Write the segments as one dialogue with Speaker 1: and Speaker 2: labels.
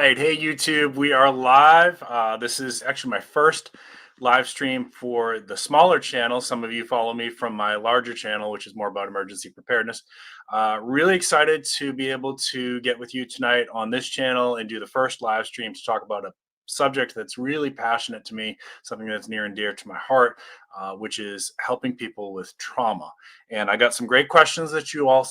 Speaker 1: right. Hey, YouTube, we are live. This is actually my first live stream for the smaller channel. Some of you follow me from my larger channel, which is more about emergency preparedness. Really excited to be able to get with you tonight on this channel and do the first live stream to talk about a subject that's really passionate to me, something that's near and dear to my heart, which is helping people with trauma. And I got some great questions that you all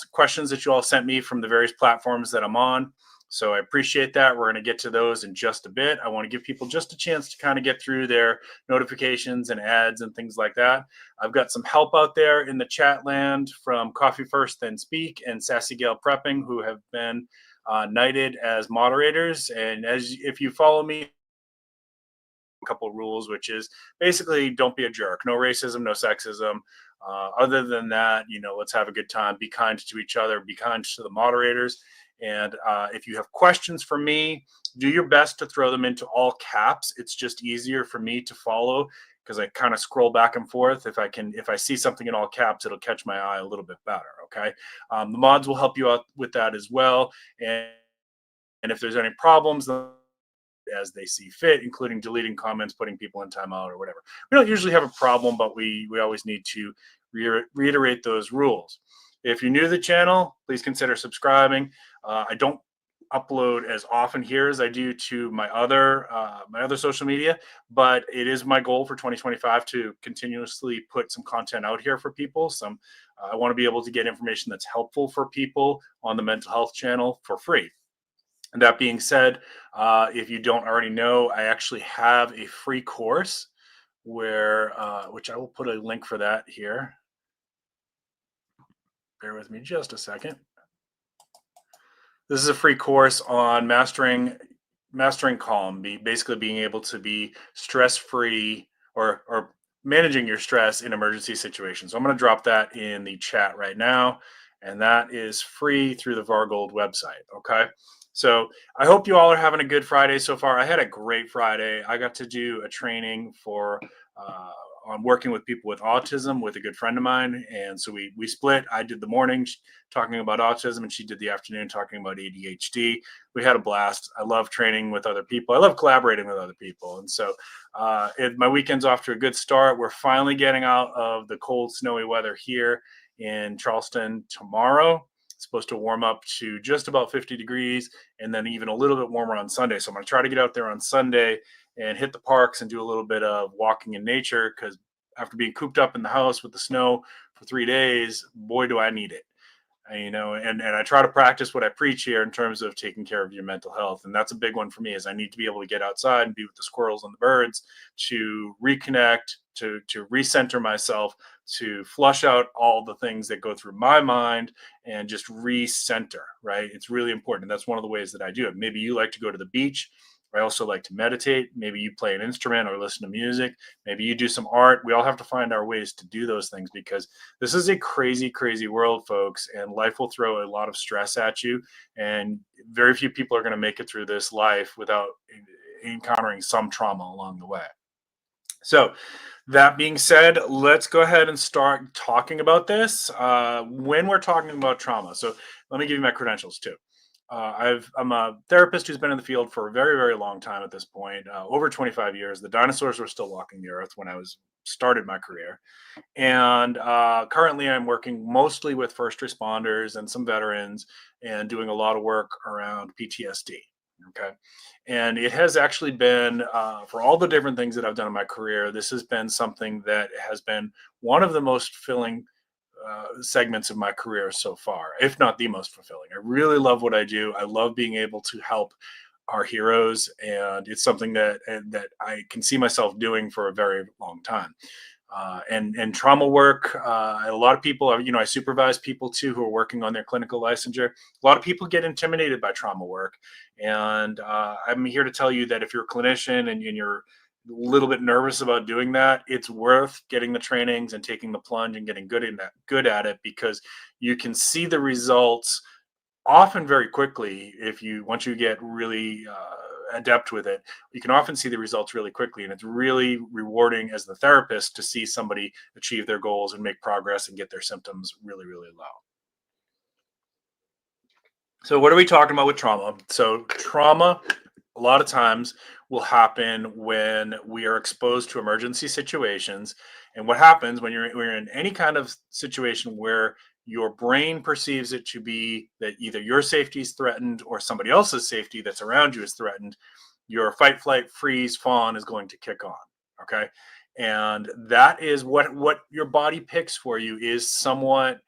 Speaker 1: sent me from the various platforms that I'm on. So I appreciate that. We're going to get to those in just a bit. I want to give people just a chance to kind of get through their notifications and ads and things like that. I've got some help out there in the chat land from Coffee First Then Speak and Sassy Gale Prepping, who have been knighted as moderators. And if you follow me, a couple of rules, which is basically don't be a jerk, no racism, no sexism. Other than that, let's have a good time, be kind to each other, be kind to the moderators. And if you have questions for me, do your best to throw them into all caps. It's just easier for me to follow because I kind of scroll back and forth. If I see something in all caps, it'll catch my eye a little bit better. Okay. The mods will help you out with that as well. And if there's any problems, as they see fit, including deleting comments, putting people in timeout or whatever. We don't usually have a problem, but we always need to reiterate those rules. If you're new to the channel, please consider subscribing. I don't upload as often here as I do to my other social media, but it is my goal for 2025 to continuously put some content out here for people. I want to be able to get information that's helpful for people on the mental health channel for free. And that being said, if you don't already know, I actually have a free course which I will put a link for that here. Bear with me just a second. This is a free course on mastering calm, basically being able to be stress-free or managing your stress in emergency situations. So I'm going to drop that in the chat right now, and that is free through the Vargold website. Okay. So I hope you all are having a good Friday so far. I had a great Friday. I got to do a training on working with people with autism with a good friend of mine. And so we split. I did the morning talking about autism and she did the afternoon talking about ADHD. We had a blast. I love training with other people. I love collaborating with other people. And so my weekend's off to a good start. We're finally getting out of the cold, snowy weather here in Charleston tomorrow. It's supposed to warm up to just about 50 degrees and then even a little bit warmer on Sunday. So I'm going to try to get out there on Sunday and hit the parks and do a little bit of walking in nature, because after being cooped up in the house with the snow for 3 days, boy, do I need it. And I try to practice what I preach here in terms of taking care of your mental health. And that's a big one for me, is I need to be able to get outside and be with the squirrels and the birds to reconnect, to recenter myself, to flush out all the things that go through my mind and just recenter, right? It's really important. That's one of the ways that I do it. Maybe you like to go to the beach. I also like to meditate. Maybe you play an instrument or listen to music. Maybe you do some art. We all have to find our ways to do those things, because this is a crazy, crazy world, folks, and life will throw a lot of stress at you. And very few people are going to make it through this life without encountering some trauma along the way. So that being said, let's go ahead and start talking about this when we're talking about trauma. So let me give you my credentials too. I'm a therapist who's been in the field for a very, very long time at this point, over 25 years. The dinosaurs were still walking the earth when I started my career. And currently I'm working mostly with first responders and some veterans and doing a lot of work around PTSD. Okay. And it has actually been, for all the different things that I've done in my career, this has been something that has been one of the most fulfilling segments of my career so far, if not the most fulfilling. I really love what I do. I love being able to help our heroes, and it's something that I can see myself doing for a very long time. And trauma work, a lot of people are, I supervise people too who are working on their clinical licensure. A lot of people get intimidated by trauma work. And I'm here to tell you that if you're a clinician and you're a little bit nervous about doing that, it's worth getting the trainings and taking the plunge and getting good at it, because you can see the results often very quickly. Once you get really adept with it, you can often see the results really quickly, and it's really rewarding as the therapist to see somebody achieve their goals and make progress and get their symptoms really, really low. So what are we talking about with trauma? So trauma a lot of times will happen when we are exposed to emergency situations. And what happens when you're in any kind of situation where your brain perceives it to be that either your safety is threatened or somebody else's safety that's around you is threatened, your fight, flight, freeze, fawn is going to kick on. Okay. And that is what your body picks for you is somewhat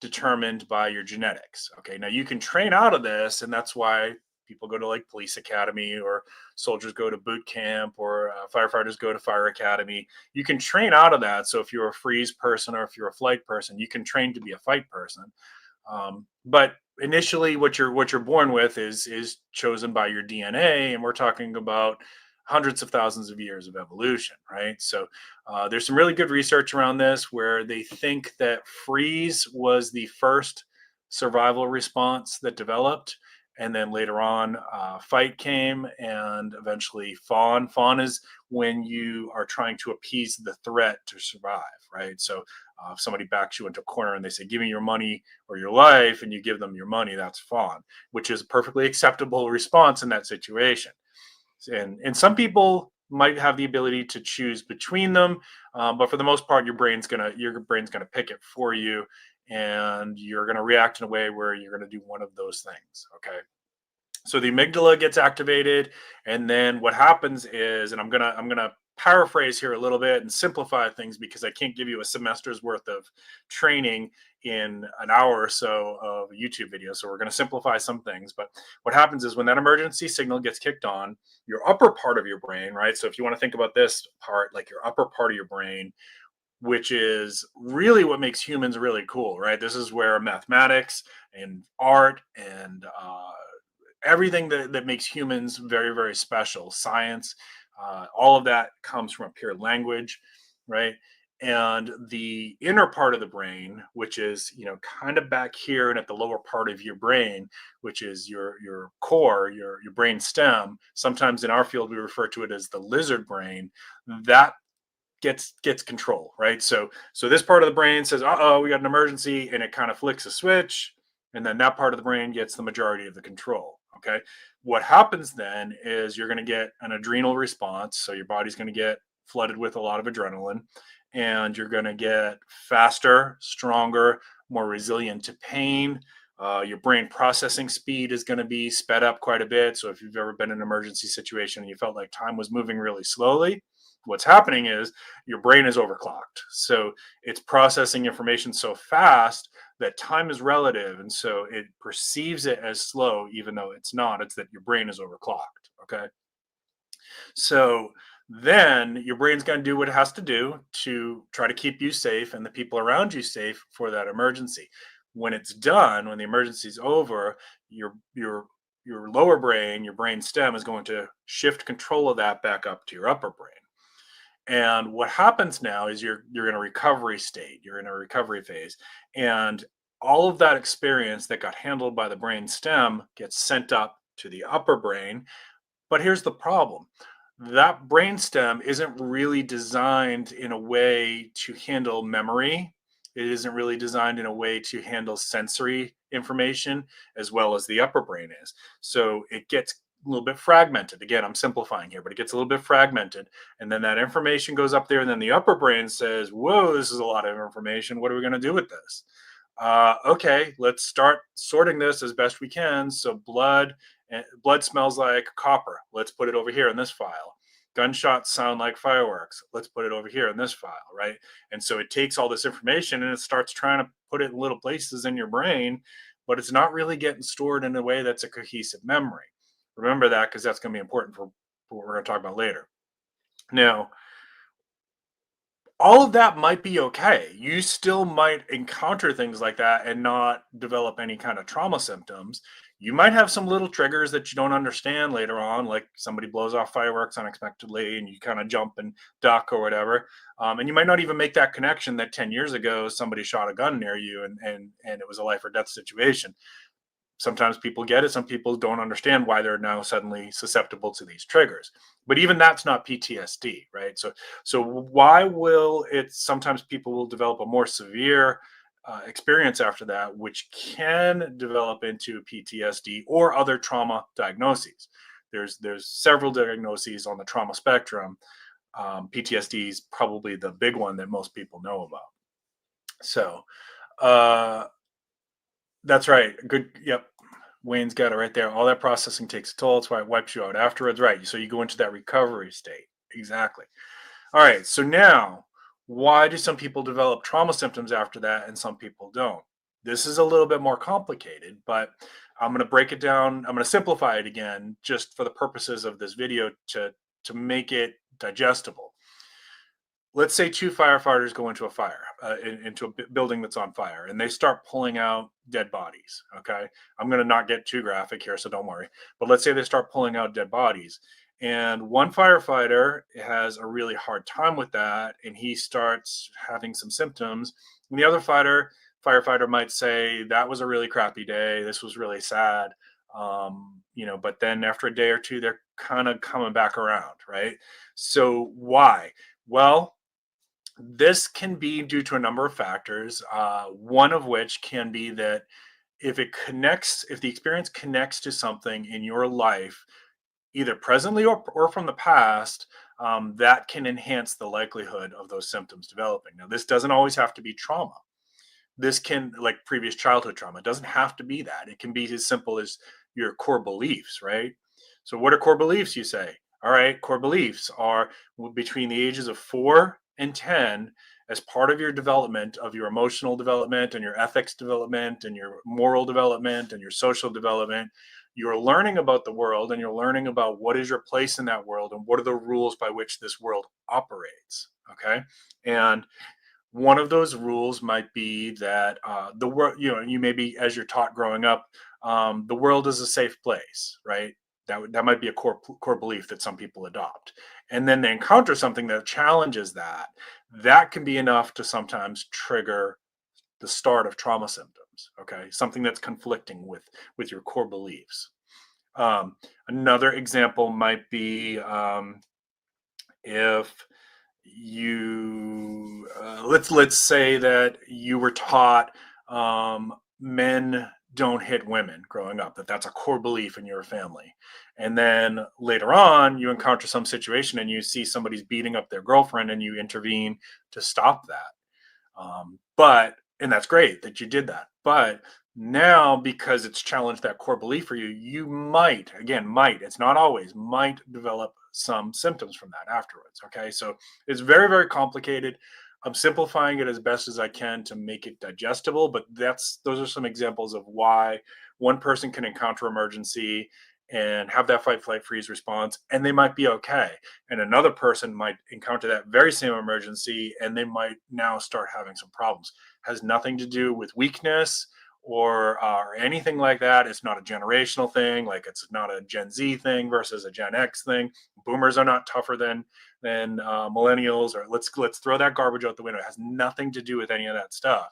Speaker 1: determined by your genetics. Okay, now you can train out of this, and that's why people go to like police academy, or soldiers go to boot camp, or firefighters go to fire academy. You can train out of that. So if you're a freeze person or if you're a flight person, you can train to be a fight person. But initially, what you're born with is chosen by your DNA, and we're talking about hundreds of thousands of years of evolution, right? So there's some really good research around this where they think that freeze was the first survival response that developed, and then later on, fight came, and eventually fawn. Fawn is when you are trying to appease the threat to survive, right? So if somebody backs you into a corner and they say, "Give me your money or your life," and you give them your money, that's fawn, which is a perfectly acceptable response in that situation. And some people might have the ability to choose between them, but for the most part, your brain's gonna pick it for you, and you're gonna react in a way where you're gonna do one of those things. Okay. So the amygdala gets activated, and then what happens is, and I'm gonna paraphrase here a little bit and simplify things because I can't give you a semester's worth of training in an hour or so of a YouTube video. So we're gonna simplify some things. But what happens is when that emergency signal gets kicked on, your upper part of your brain, right? So if you want to think about this part, like your upper part of your brain, which is really what makes humans really cool, right? This is where mathematics and art and everything that makes humans very, very special, science, all of that comes from a pure language, right? And the inner part of the brain, which is kind of back here and at the lower part of your brain, which is your core, your brain stem. Sometimes in our field we refer to it as the lizard brain. That gets control, right? So this part of the brain says, "Uh-oh, we got an emergency," and it kind of flicks a switch, and then that part of the brain gets the majority of the control. Okay. What happens then is you're going to get an adrenal response. So your body's going to get flooded with a lot of adrenaline, and you're going to get faster, stronger, more resilient to pain. Your brain processing speed is going to be sped up quite a bit. So if you've ever been in an emergency situation and you felt like time was moving really slowly, what's happening is your brain is overclocked. So it's processing information so fast that time is relative. And so it perceives it as slow, even though it's not. It's that your brain is overclocked. Okay. So then your brain's going to do what it has to do to try to keep you safe and the people around you safe for that emergency. When it's done, when the emergency's over, your lower brain, your brain stem, is going to shift control of that back up to your upper brain. And what happens now is you're in a recovery state, you're in a recovery phase, and all of that experience that got handled by the brain stem gets sent up to the upper brain. But here's the problem. That brainstem isn't really designed in a way to handle memory. It isn't really designed in a way to handle sensory information as well as the upper brain is. So it gets a little bit fragmented. Again, I'm simplifying here, but it gets a little bit fragmented. And then that information goes up there, and then the upper brain says, "Whoa, this is a lot of information. What are we going to do with this?" Okay, let's start sorting this as best we can. So blood smells like copper. Let's put it over here in this file. Gunshots sound like fireworks. Let's put it over here in this file, right? And so it takes all this information and it starts trying to put it in little places in your brain, but it's not really getting stored in a way that's a cohesive memory. Remember that, because that's going to be important for what we're going to talk about later. Now, all of that might be okay. You still might encounter things like that and not develop any kind of trauma symptoms. You might have some little triggers that you don't understand later on, like somebody blows off fireworks unexpectedly and you kind of jump and duck or whatever. And you might not even make that connection that 10 years ago somebody shot a gun near you and it was a life or death situation. Sometimes people get it. Some people don't understand why they're now suddenly susceptible to these triggers. But even that's not PTSD, right? So why will it? Sometimes people will develop a more severe experience after that, which can develop into PTSD or other trauma diagnoses. There's several diagnoses on the trauma spectrum. PTSD is probably the big one that most people know about. So uh, that's right. Good. Yep. Wayne's got it right there. All that processing takes a toll. That's why it wipes you out afterwards. Right. So you go into that recovery state. Exactly. All right. So now, why do some people develop trauma symptoms after that and some people don't? This is a little bit more complicated, but I'm going to break it down. I'm going to simplify it again just for the purposes of this video to make it digestible. Let's say two firefighters go into a fire, into a building that's on fire, and they start pulling out dead bodies. Okay. I'm going to not get too graphic here, so don't worry. But let's say they start pulling out dead bodies. And one firefighter has a really hard time with that, and he starts having some symptoms. And the other firefighter might say, that was a really crappy day. This was really sad. But then after a day or two, they're kind of coming back around, right? So why? Well, this can be due to a number of factors, one of which can be that if the experience connects to something in your life, either presently or from the past, that can enhance the likelihood of those symptoms developing. Now, this doesn't always have to be trauma. This can, like previous childhood trauma, it doesn't have to be that. It can be as simple as your core beliefs, right? So what are core beliefs, you say? All right, core beliefs are between the ages of 4 and 10 as part of your development, of your emotional development and your ethics development and your moral development and your social development. You're learning about the world and you're learning about what is your place in that world and what are the rules by which this world operates. Okay. And one of those rules might be that the world, you maybe as you're taught growing up, the world is a safe place, right? That might be a core belief that some people adopt, and then they encounter something that challenges that. That can be enough to sometimes trigger the start of trauma symptoms. Okay, something that's conflicting with your core beliefs. Another example might be if you let's say that you were taught men don't hit women growing up, that's a core belief in your family, and then later on you encounter some situation and you see somebody's beating up their girlfriend and you intervene to stop that. But and that's great that you did that. But now, because it's challenged that core belief for you, you might, again, it's not always, might develop some symptoms from that afterwards. Okay. So it's very, very complicated. I'm simplifying it as best as I can to make it digestible, but those are some examples of why one person can encounter emergency and have that fight, flight, freeze response, and they might be okay. And another person might encounter that very same emergency and they might now start having some problems. Has nothing to do with weakness or anything like that. It's not a generational thing. Like, it's not a Gen Z thing versus a Gen X thing. Boomers are not tougher than millennials. Or let's throw that garbage out the window. It has nothing to do with any of that stuff.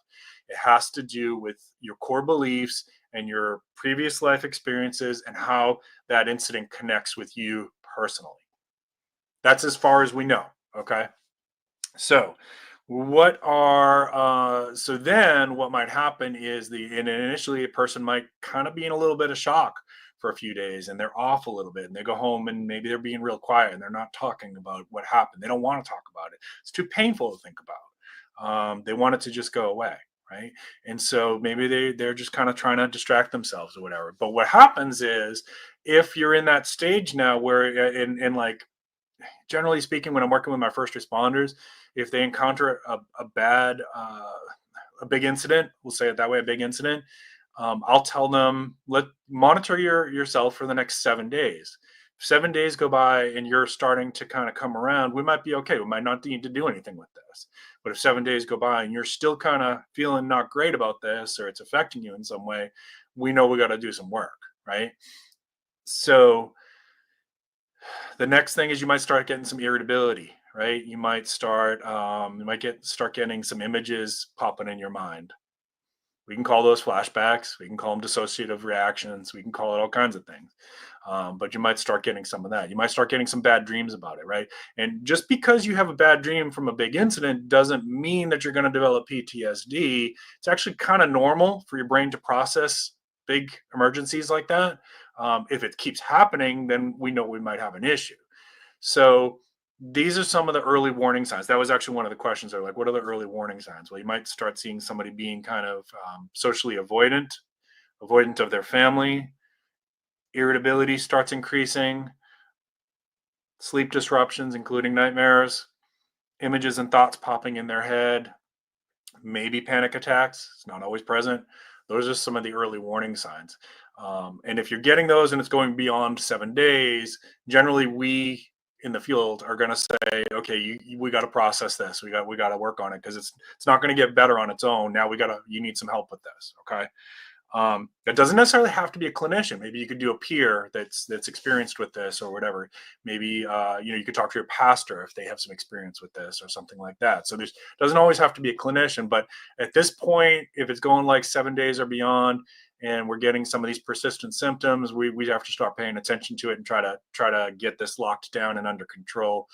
Speaker 1: It has to do with your core beliefs and your previous life experiences and how that incident connects with you personally. That's as far as we know. Okay. So so then what might happen is and initially a person might kind of be in a little bit of shock for a few days and they're off a little bit and they go home and maybe they're being real quiet and they're not talking about what happened. They don't want to talk about it. It's too painful to think about. They want it to just go away. Right. And so maybe they're just kind of trying to distract themselves or whatever. But what happens is, if you're in that stage now where in like, generally speaking, when I'm working with my first responders, if they encounter a big incident, we'll say it that way, a big incident, I'll tell them, monitor yourself for the next 7 days. If 7 days go by and you're starting to kind of come around, we might be okay. We might not need to do anything with this. But if 7 days go by and you're still kind of feeling not great about this, or it's affecting you in some way, we know we got to do some work, right? So the next thing is you might start getting some irritability, right? You might start getting some images popping in your mind. We can call those flashbacks. We can call them dissociative reactions. We can call it all kinds of things. But you might start getting some of that. You might start getting some bad dreams about it, right? And just because you have a bad dream from a big incident doesn't mean that you're going to develop PTSD. It's actually kind of normal for your brain to process big emergencies like that. If it keeps happening, then we know we might have an issue. So these are some of the early warning signs. That was actually one of the questions. They're like, what are the early warning signs? Well, you might start seeing somebody being kind of socially avoidant of their family. Irritability starts increasing, sleep disruptions, including nightmares, images and thoughts popping in their head, maybe panic attacks. It's not always present. Those are some of the early warning signs. And if you're getting those and it's going beyond 7 days, generally we in the field are going to say, okay, we got to process this. We got to work on it because it's not going to get better on its own. Now you need some help with this. Okay. That doesn't necessarily have to be a clinician. Maybe you could do a peer that's experienced with this or whatever. Maybe you could talk to your pastor if they have some experience with this or something like that. So there's doesn't always have to be a clinician, but at this point, if it's going like 7 days or beyond, and we're getting some of these persistent symptoms, we have to start paying attention to it and try to get this locked down and under control,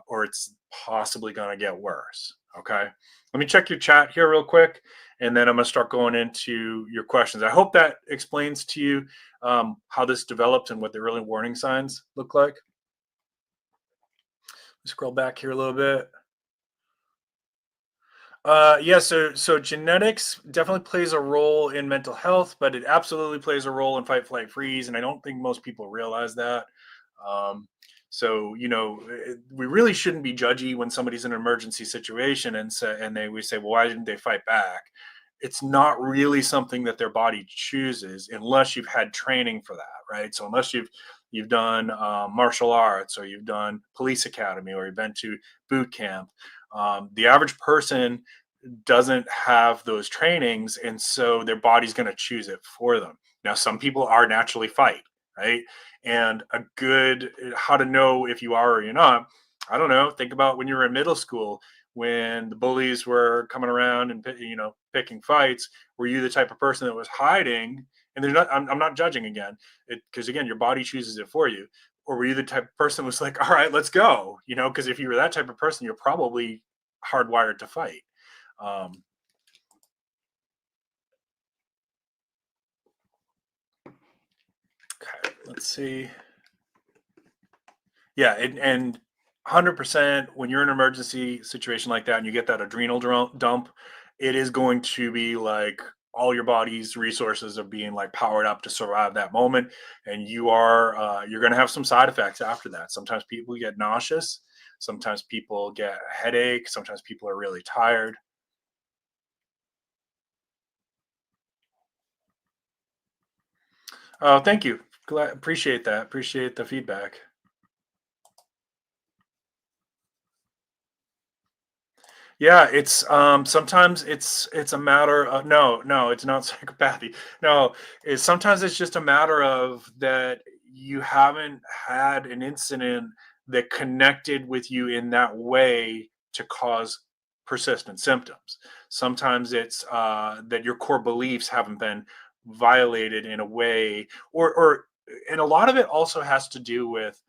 Speaker 1: or it's possibly going to get worse. Okay, let me check your chat here real quick, and then I'm going to start going into your questions. I hope that explains to you how this developed and what the early warning signs look like. Scroll back here a little bit. Yeah, so genetics definitely plays a role in mental health, but it absolutely plays a role in fight, flight, freeze, and I don't think most people realize that. Um, so we really shouldn't be judgy when somebody's in an emergency situation we say, well, why didn't they fight back? It's not really something that their body chooses unless you've had training for that, right? So unless you've done martial arts, or you've done police academy, or you've been to boot camp. The average person doesn't have those trainings, and so their body's going to choose it for them. Now, some people are naturally fight, right? And a good how to know if you are or you're not. I don't know. Think about when you were in middle school, when the bullies were coming around and picking fights. Were you the type of person that was hiding? And there's not. I'm not judging again, because again, your body chooses it for you. Or were you the type of person who was like, all right, let's go? Because if you were that type of person, you're probably hardwired to fight. Um, okay, let's see. Yeah, and 100% when you're in an emergency situation like that and you get that adrenal dump, it is going to be like all your body's resources are being like powered up to survive that moment, and you're going to have some side effects after that. Sometimes people get nauseous, sometimes people get a headache, sometimes people are really tired. Oh, thank you. Appreciate that. Appreciate the feedback. Yeah, it's sometimes it's a matter of no, it's not psychopathy. No, it's sometimes it's just a matter of that you haven't had an incident that connected with you in that way to cause persistent symptoms. Sometimes it's that your core beliefs haven't been violated in a way, or and a lot of it also has to do with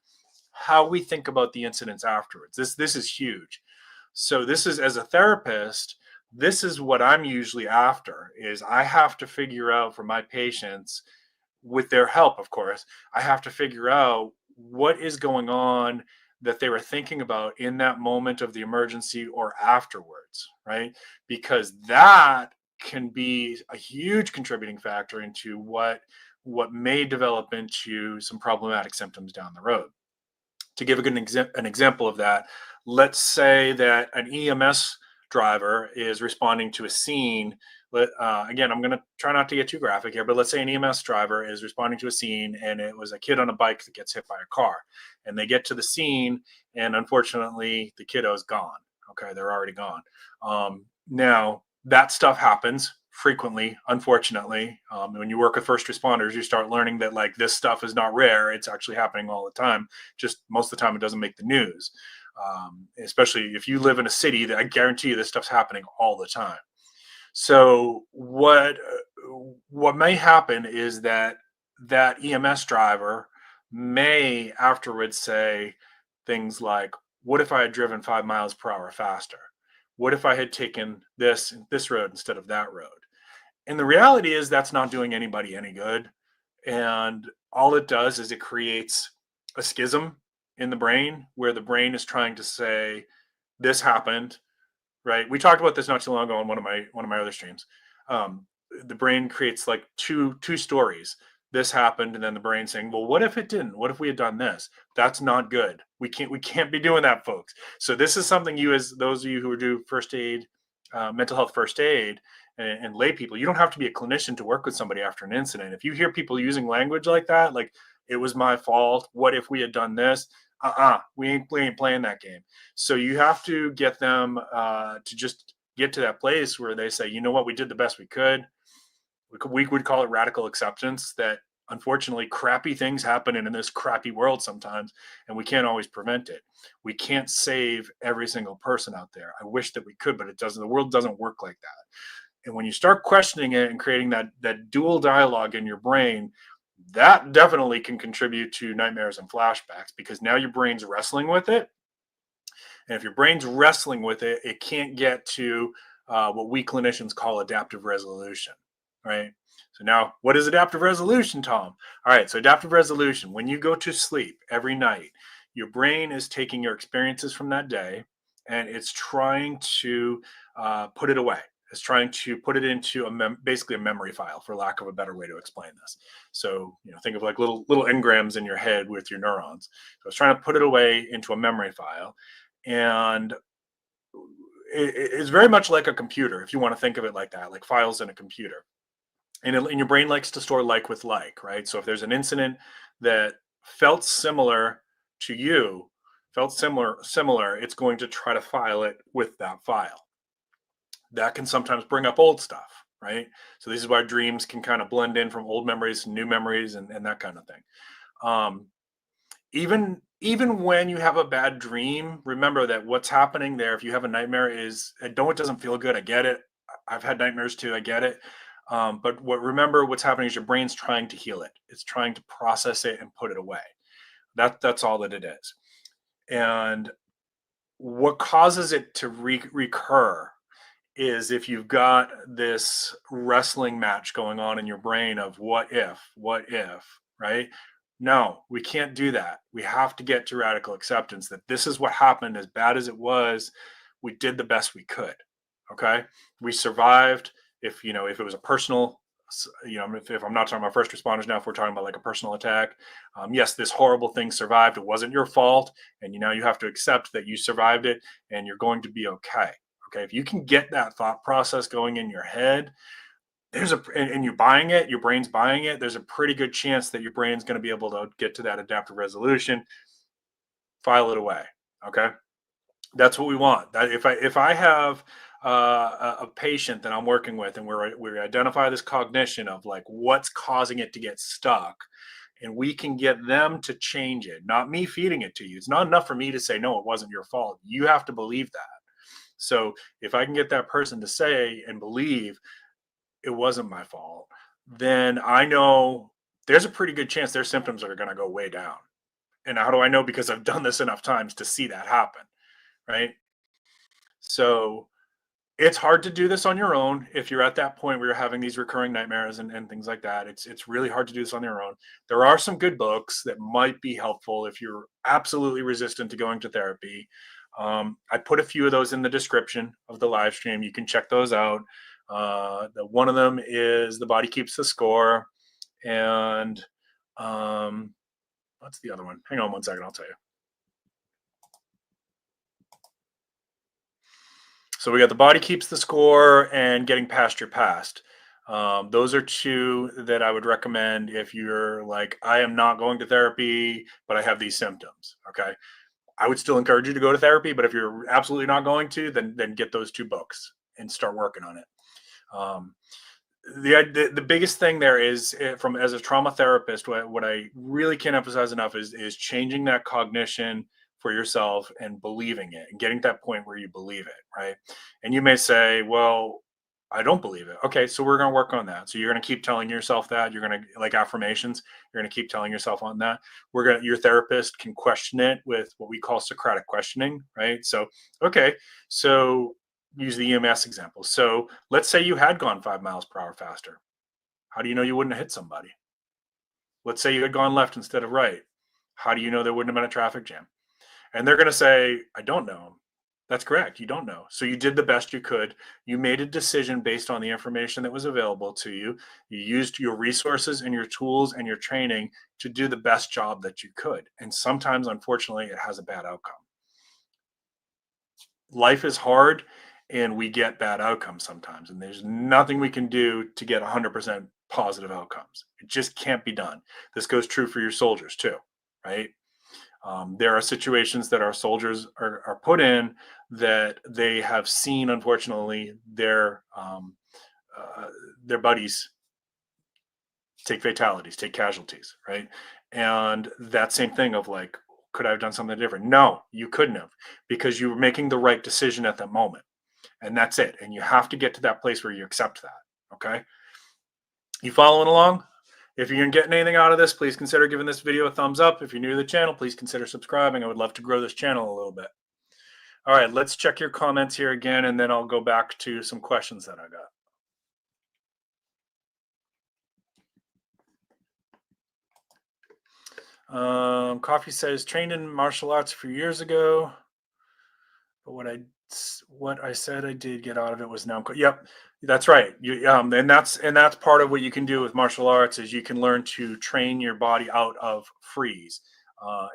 Speaker 1: how we think about the incidents afterwards. This is huge. So this is, as a therapist, this is what I'm usually after, is I have to figure out for my patients, with their help, of course, I have to figure out what is going on that they were thinking about in that moment of the emergency or afterwards, right? Because that can be a huge contributing factor into what may develop into some problematic symptoms down the road. To give an example of that, let's say that an EMS driver is responding to a scene. Again, I'm going to try not to get too graphic here, but let's say an EMS driver is responding to a scene and it was a kid on a bike that gets hit by a car. And they get to the scene, and unfortunately, the kiddo's gone. Okay, they're already gone. Now, that stuff happens frequently, unfortunately. When you work with first responders, you start learning that like this stuff is not rare. It's actually happening all the time. Just most of the time, it doesn't make the news. Especially if you live in a city, that I guarantee you this stuff's happening all the time. So what may happen is that EMS driver may afterwards say things like, "What if I had driven 5 miles per hour faster? What if I had taken this road instead of that road?" And the reality is that's not doing anybody any good. And all it does is it creates a schism in the brain where the brain is trying to say, this happened, right? We talked about this not too long ago on one of my other streams. Um, the brain creates like two stories. This happened, and then the brain saying, "Well, what if it didn't? What if we had done this?" That's not good. We can't be doing that, folks. So this is something you, as those of you who do first aid, mental health first aid, and lay people, you don't have to be a clinician to work with somebody after an incident. If you hear people using language like that, like "it was my fault," "what if we had done this?" We ain't playing that game. So you have to get them to just get to that place where they say, you know what, we did the best we could. We would call it radical acceptance that unfortunately crappy things happen in this crappy world sometimes, and we can't always prevent it. We can't save every single person out there. I wish that we could, but it doesn't. The world doesn't work like that. And when you start questioning it and creating that dual dialogue in your brain, that definitely can contribute to nightmares and flashbacks, because now your brain's wrestling with it. And if your brain's wrestling with it, it can't get to what we clinicians call adaptive resolution, right? So now, what is adaptive resolution, Tom? All right, so adaptive resolution, when you go to sleep every night, your brain is taking your experiences from that day and it's trying to put it away. It's trying to put it into basically a memory file, for lack of a better way to explain this. So, think of like little engrams in your head with your neurons. So it's trying to put it away into a memory file, and it's very much like a computer, if you want to think of it like that, like files in a computer. And your brain likes to store like with like, right? So if there's an incident that felt similar to you, felt similar, it's going to try to file it with that file. That can sometimes bring up old stuff, right? So this is why dreams can kind of blend in from old memories to new memories, and that kind of thing. Um, even when you have a bad dream, remember that what's happening there, if you have a nightmare, is I know it doesn't feel good. I get it. I've had nightmares too. I get it. But remember what's happening is your brain's trying to heal it. It's trying to process it and put it away. That's all that it is. And what causes it to recur is if you've got this wrestling match going on in your brain of what if, right? No, we can't do that. We have to get to radical acceptance that this is what happened. As bad as it was, we did the best we could. Okay. We survived. If it was a personal, if I'm not talking about first responders now, if we're talking about like a personal attack, yes, this horrible thing survived. It wasn't your fault. And you have to accept that you survived it and you're going to be okay. Okay. If you can get that thought process going in your head, and you're buying it, your brain's buying it, there's a pretty good chance that your brain's going to be able to get to that adaptive resolution, file it away. Okay. That's what we want. That if I have a patient that I'm working with, and we identify this cognition of like what's causing it to get stuck, and we can get them to change it, not me feeding it to you. It's not enough for me to say no, it wasn't your fault. You have to believe that. So if I can get that person to say and believe it wasn't my fault, then I know there's a pretty good chance their symptoms are going to go way down. And how do I know? Because I've done this enough times to see that happen, right? So it's hard to do this on your own if you're at that point where you're having these recurring nightmares and things like that. It's really hard to do this on your own. There are some good books that might be helpful if you're absolutely resistant to going to therapy. I put a few of those in the description of the live stream. You can check those out. One of them is The Body Keeps the Score. And what's the other one? Hang on one second, I'll tell you. So we got The Body Keeps the Score and Getting Past Your Past. Those are two that I would recommend if you're like, I am not going to therapy, but I have these symptoms. Okay. I would still encourage you to go to therapy, but if you're absolutely not going to, then get those two books and start working on it. Um, the biggest thing there is, from as a trauma therapist, what I really can't emphasize enough is changing that cognition for yourself and believing it and getting to that point where you believe it, right? And you may say, well, I don't believe it. Okay, so we're going to work on that. So you're going to keep telling yourself that. You're going to, like affirmations, you're going to keep telling yourself on that. Your therapist can question it with what we call Socratic questioning, right? So okay, so use the EMS example. So let's say you had gone 5 miles per hour faster. How do you know you wouldn't have hit somebody? Let's say you had gone left instead of right. How do you know there wouldn't have been a traffic jam? And they're going to say, I don't know. That's correct. You don't know. So you did the best you could. You made a decision based on the information that was available to you. You used your resources and your tools and your training to do the best job that you could. And sometimes, unfortunately, it has a bad outcome. Life is hard and we get bad outcomes sometimes. And there's nothing we can do to get 100% positive outcomes. It just can't be done. This goes true for your soldiers too, right? There are situations that our soldiers are put in that they have seen, unfortunately, their buddies take fatalities, take casualties, right? And that same thing of like, could I have done something different? No, you couldn't have, because you were making the right decision at that moment. And that's it. And you have to get to that place where you accept that. Okay. You following along? If you're getting anything out of this, please consider giving this video a thumbs up. If you're new to the channel, please consider subscribing. I would love to grow this channel a little bit. All right, let's check your comments here again, and then I'll go back to some questions that I got. Coffee says, trained in martial arts a few years ago, but what I said I did get out of it was now. Yep, that's right. And that's part of what you can do with martial arts is you can learn to train your body out of freeze.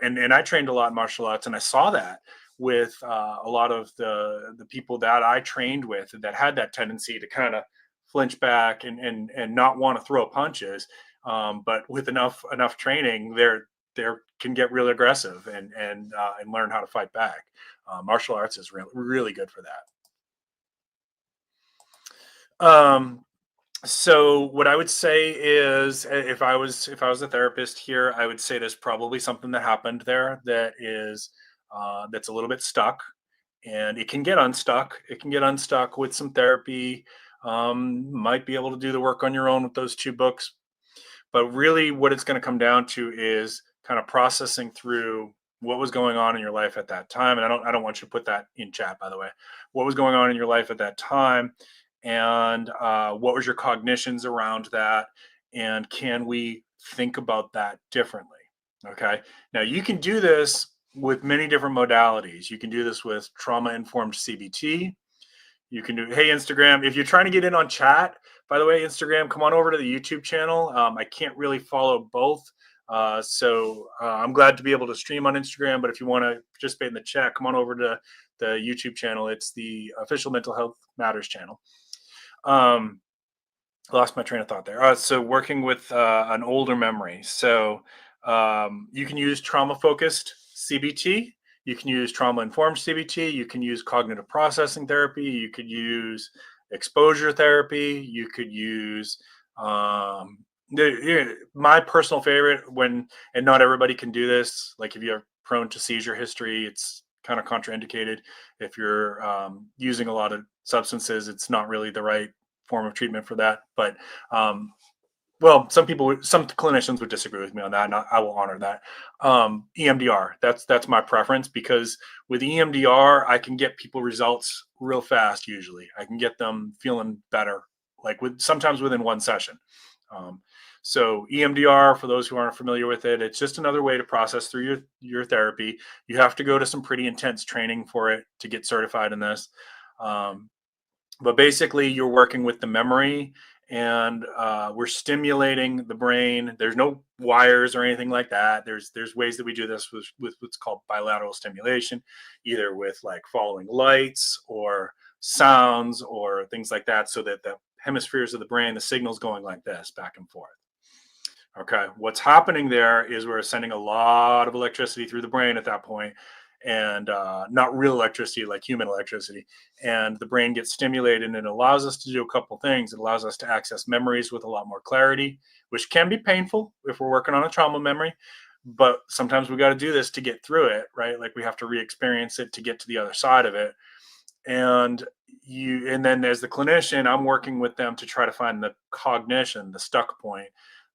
Speaker 1: And I trained a lot in martial arts, and I saw that with a lot of the people that I trained with that had that tendency to kind of flinch back and not want to throw punches. But with enough training, they can get real aggressive and learn how to fight back. Martial arts is really good for that. So what I would say is, if I was a therapist here, I would say there's probably something that happened there that is that's a little bit stuck, and it can get unstuck. It can get unstuck with some therapy. Might be able to do the work on your own with those 2 books, but really, what it's going to come down to is kind of processing through what was going on in your life at that time. And I don't want you to put that in chat, by the way. What was going on in your life at that time, and what was your cognitions around that, and can we think about that differently? Okay. Now you can do this with many different modalities. You can do this with trauma informed CBT. You can do, hey, Instagram, if you're trying to get in on chat, by the way, Instagram, come on over to the YouTube channel. I can't really follow both. So I'm glad to be able to stream on Instagram, but if you want to participate in the chat, come on over to the YouTube channel. It's the official Mental Health Matters channel. Lost my train of thought there. So working with an older memory. So you can use trauma-focused CBT. You can use trauma-informed CBT. You can use cognitive processing therapy. You could use exposure therapy. You could use my personal favorite, and not everybody can do this. Like if you're prone to seizure history, it's kind of contraindicated. If you're using a lot of substances, it's not really the right form of treatment for that. But well, some clinicians would disagree with me on that, and I will honor that. EMDR, that's my preference, because with EMDR, I can get people results real fast. Usually, I can get them feeling better, like sometimes within one session. So EMDR, for those who aren't familiar with it, it's just another way to process through your therapy. You have to go to some pretty intense training for it to get certified in this. But basically, you're working with the memory, and we're stimulating the brain. There's no wires or anything like that. There's ways that we do this with what's called bilateral stimulation, either with like following lights or sounds or things like that, so that the hemispheres of the brain, the signals going like this back and forth. Okay, what's happening there is we're sending a lot of electricity through the brain at that point, and not real electricity like human electricity. And the brain gets stimulated, and it allows us to do a couple things. It allows us to access memories with a lot more clarity, which can be painful if we're working on a trauma memory. But sometimes we got to do this to get through it, right? Like we have to re-experience it to get to the other side of it. And then as the clinician, I'm working with them to try to find the cognition, the stuck point,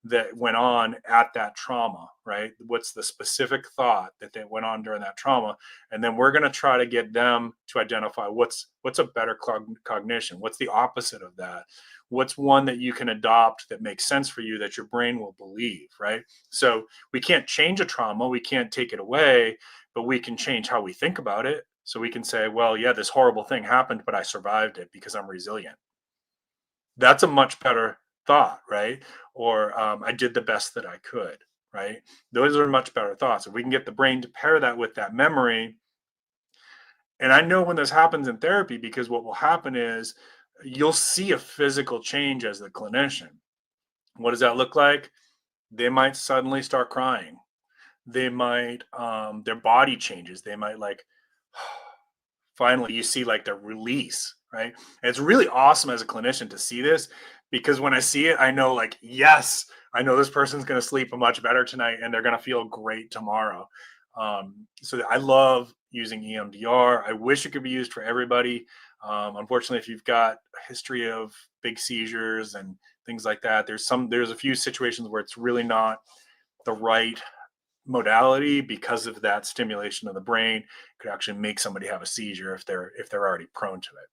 Speaker 1: that went on at that trauma, right? What's the specific thought that they went on during that trauma? And then we're going to try to get them to identify what's a better cognition, what's the opposite of that, what's one that you can adopt that makes sense for you that your brain will believe, right? So we can't change a trauma, we can't take it away, but we can change how we think about it. So we can say, well, yeah, this horrible thing happened, but I survived it because I'm resilient. That's a much better thought, right? Or I did the best that I could, right? Those are much better thoughts. If we can get the brain to pair that with that memory, and I know when this happens in therapy, because what will happen is you'll see a physical change as the clinician. What does that look like? They might suddenly start crying. They might, their body changes. They might like, finally you see like the release, right? And it's really awesome as a clinician to see this, because when I see it, I know like, yes, I know this person's going to sleep much better tonight and they're going to feel great tomorrow. So I love using EMDR. I wish it could be used for everybody. Unfortunately, if you've got a history of big seizures and things like that, there's a few situations where it's really not the right modality, because of that stimulation of the brain could actually make somebody have a seizure if they're already prone to it.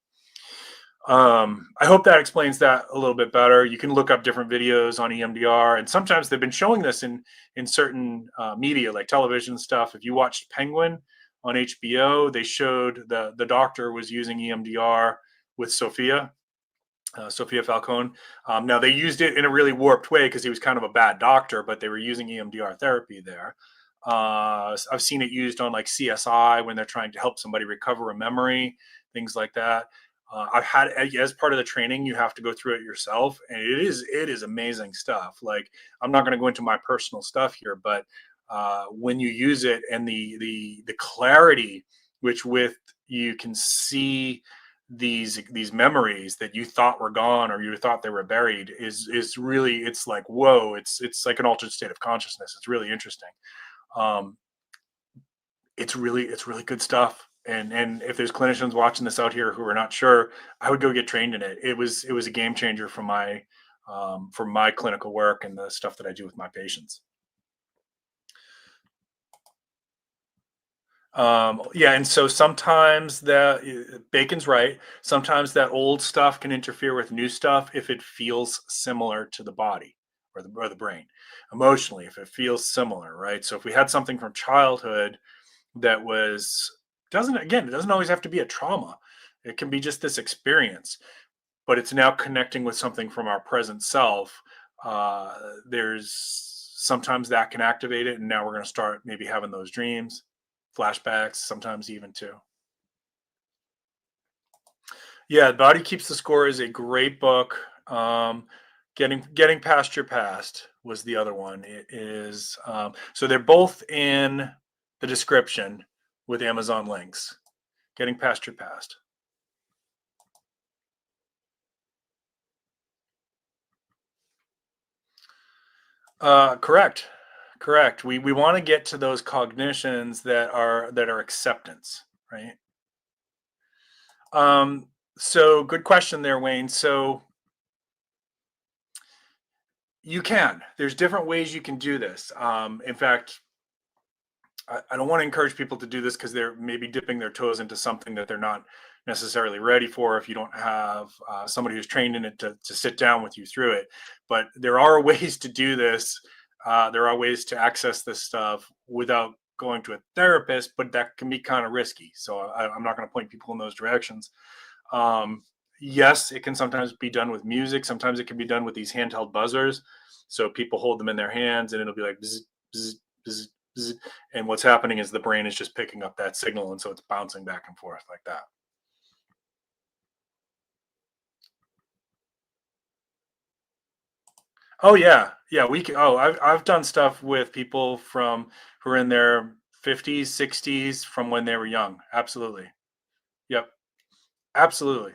Speaker 1: I hope that explains that a little bit better. You can look up different videos on EMDR, and sometimes they've been showing this in certain media like television stuff. If you watched Penguin on HBO, they showed the doctor was using EMDR with Sophia Falcone. Now they used it in a really warped way because he was kind of a bad doctor, but they were using EMDR therapy there. I've seen it used on like CSI when they're trying to help somebody recover a memory, things like that. I've had, as part of the training, you have to go through it yourself, and it is amazing stuff. Like, I'm not going to go into my personal stuff here, but when you use it, and the clarity which with you can see these memories that you thought were gone or you thought they were buried is really, it's like, whoa, it's like an altered state of consciousness. It's really interesting. um it's really good stuff. And if there's clinicians watching this out here who are not sure, I would go get trained in it. It was a game changer for my clinical work and the stuff that I do with my patients. Yeah, and so sometimes that, Bacon's right. Sometimes that old stuff can interfere with new stuff if it feels similar to the body or the brain. Emotionally, if it feels similar, right? So if we had something from childhood that was, it doesn't always have to be a trauma. It can be just this experience, but it's now connecting with something from our present self. Uh, there's sometimes that can activate it, and now we're going to start maybe having those dreams, flashbacks, sometimes even too. Yeah, Body Keeps the Score is a great book. Getting Past Your Past was the other one. It is, so they're both in the description with Amazon links. Getting Past Your Past. Correct. Correct. We want to get to those cognitions that are acceptance, right? So good question there, Wayne. So you can. There's different ways you can do this. In fact, I don't want to encourage people to do this because they're maybe dipping their toes into something that they're not necessarily ready for if you don't have somebody who's trained in it to sit down with you through it. But there are ways to do this. There are ways to access this stuff without going to a therapist, but that can be kind of risky. So I'm not going to point people in those directions. Um, yes, it can sometimes be done with music. Sometimes it can be done with these handheld buzzers. So people hold them in their hands and it'll be like bzz, bzz, bzz, bzz. And what's happening is the brain is just picking up that signal. And so it's bouncing back and forth like that. Oh yeah. Yeah. I've done stuff with people who are in their 50s, 60s from when they were young. Absolutely. Yep. Absolutely.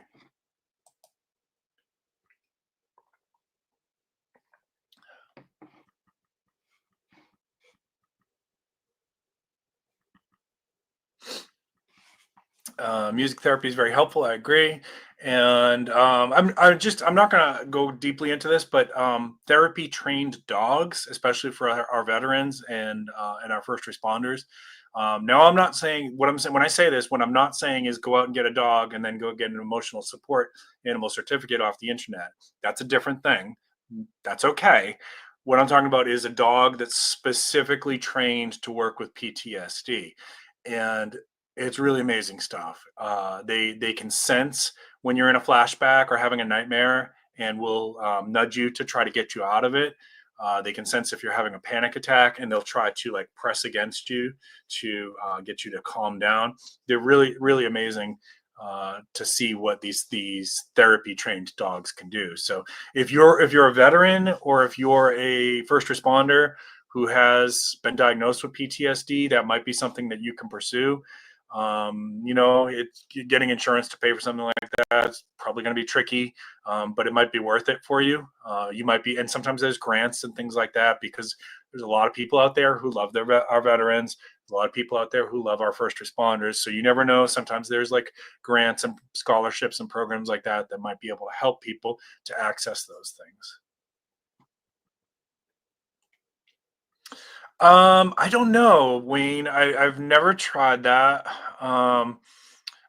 Speaker 1: Music therapy is very helpful. I agree. And I'm not going to go deeply into this, but therapy trained dogs, especially for our veterans and our first responders. Now, I'm not saying what I'm saying when I say this. What I'm not saying is go out and get a dog and then go get an emotional support animal certificate off the internet. That's a different thing. That's okay. What I'm talking about is a dog that's specifically trained to work with PTSD, and it's really amazing stuff. They can sense when you're in a flashback or having a nightmare, and will nudge you to try to get you out of it. They can sense if you're having a panic attack, and they'll try to like press against you to get you to calm down. They're really amazing to see what these therapy trained dogs can do. So if you're a veteran or if you're a first responder who has been diagnosed with PTSD, that might be something that you can pursue. It's getting insurance to pay for something like that. It's probably going to be tricky, but it might be worth it for you. You might be, and sometimes there's grants and things like that because there's a lot of people out there who love our veterans. A lot of people out there who love our first responders. So you never know. Sometimes there's like grants and scholarships and programs like that that might be able to help people to access those things. I don't know, Wayne. I've never tried that. Um,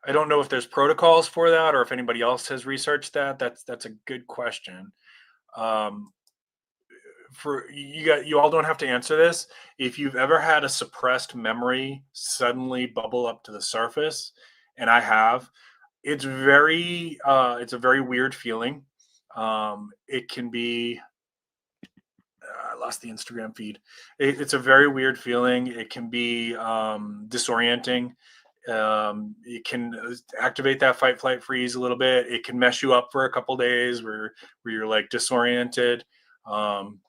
Speaker 1: I don't know if there's protocols for that or if anybody else has researched that. That's a good question. Um, for you all don't have to answer this. If you've ever had a suppressed memory suddenly bubble up to the surface, and I have, it's a very weird feeling. It can be I lost the Instagram feed. It's a very weird feeling. It can be disorienting. It can activate that fight, flight, freeze a little bit. It can mess you up for a couple days where you're like disoriented. Um,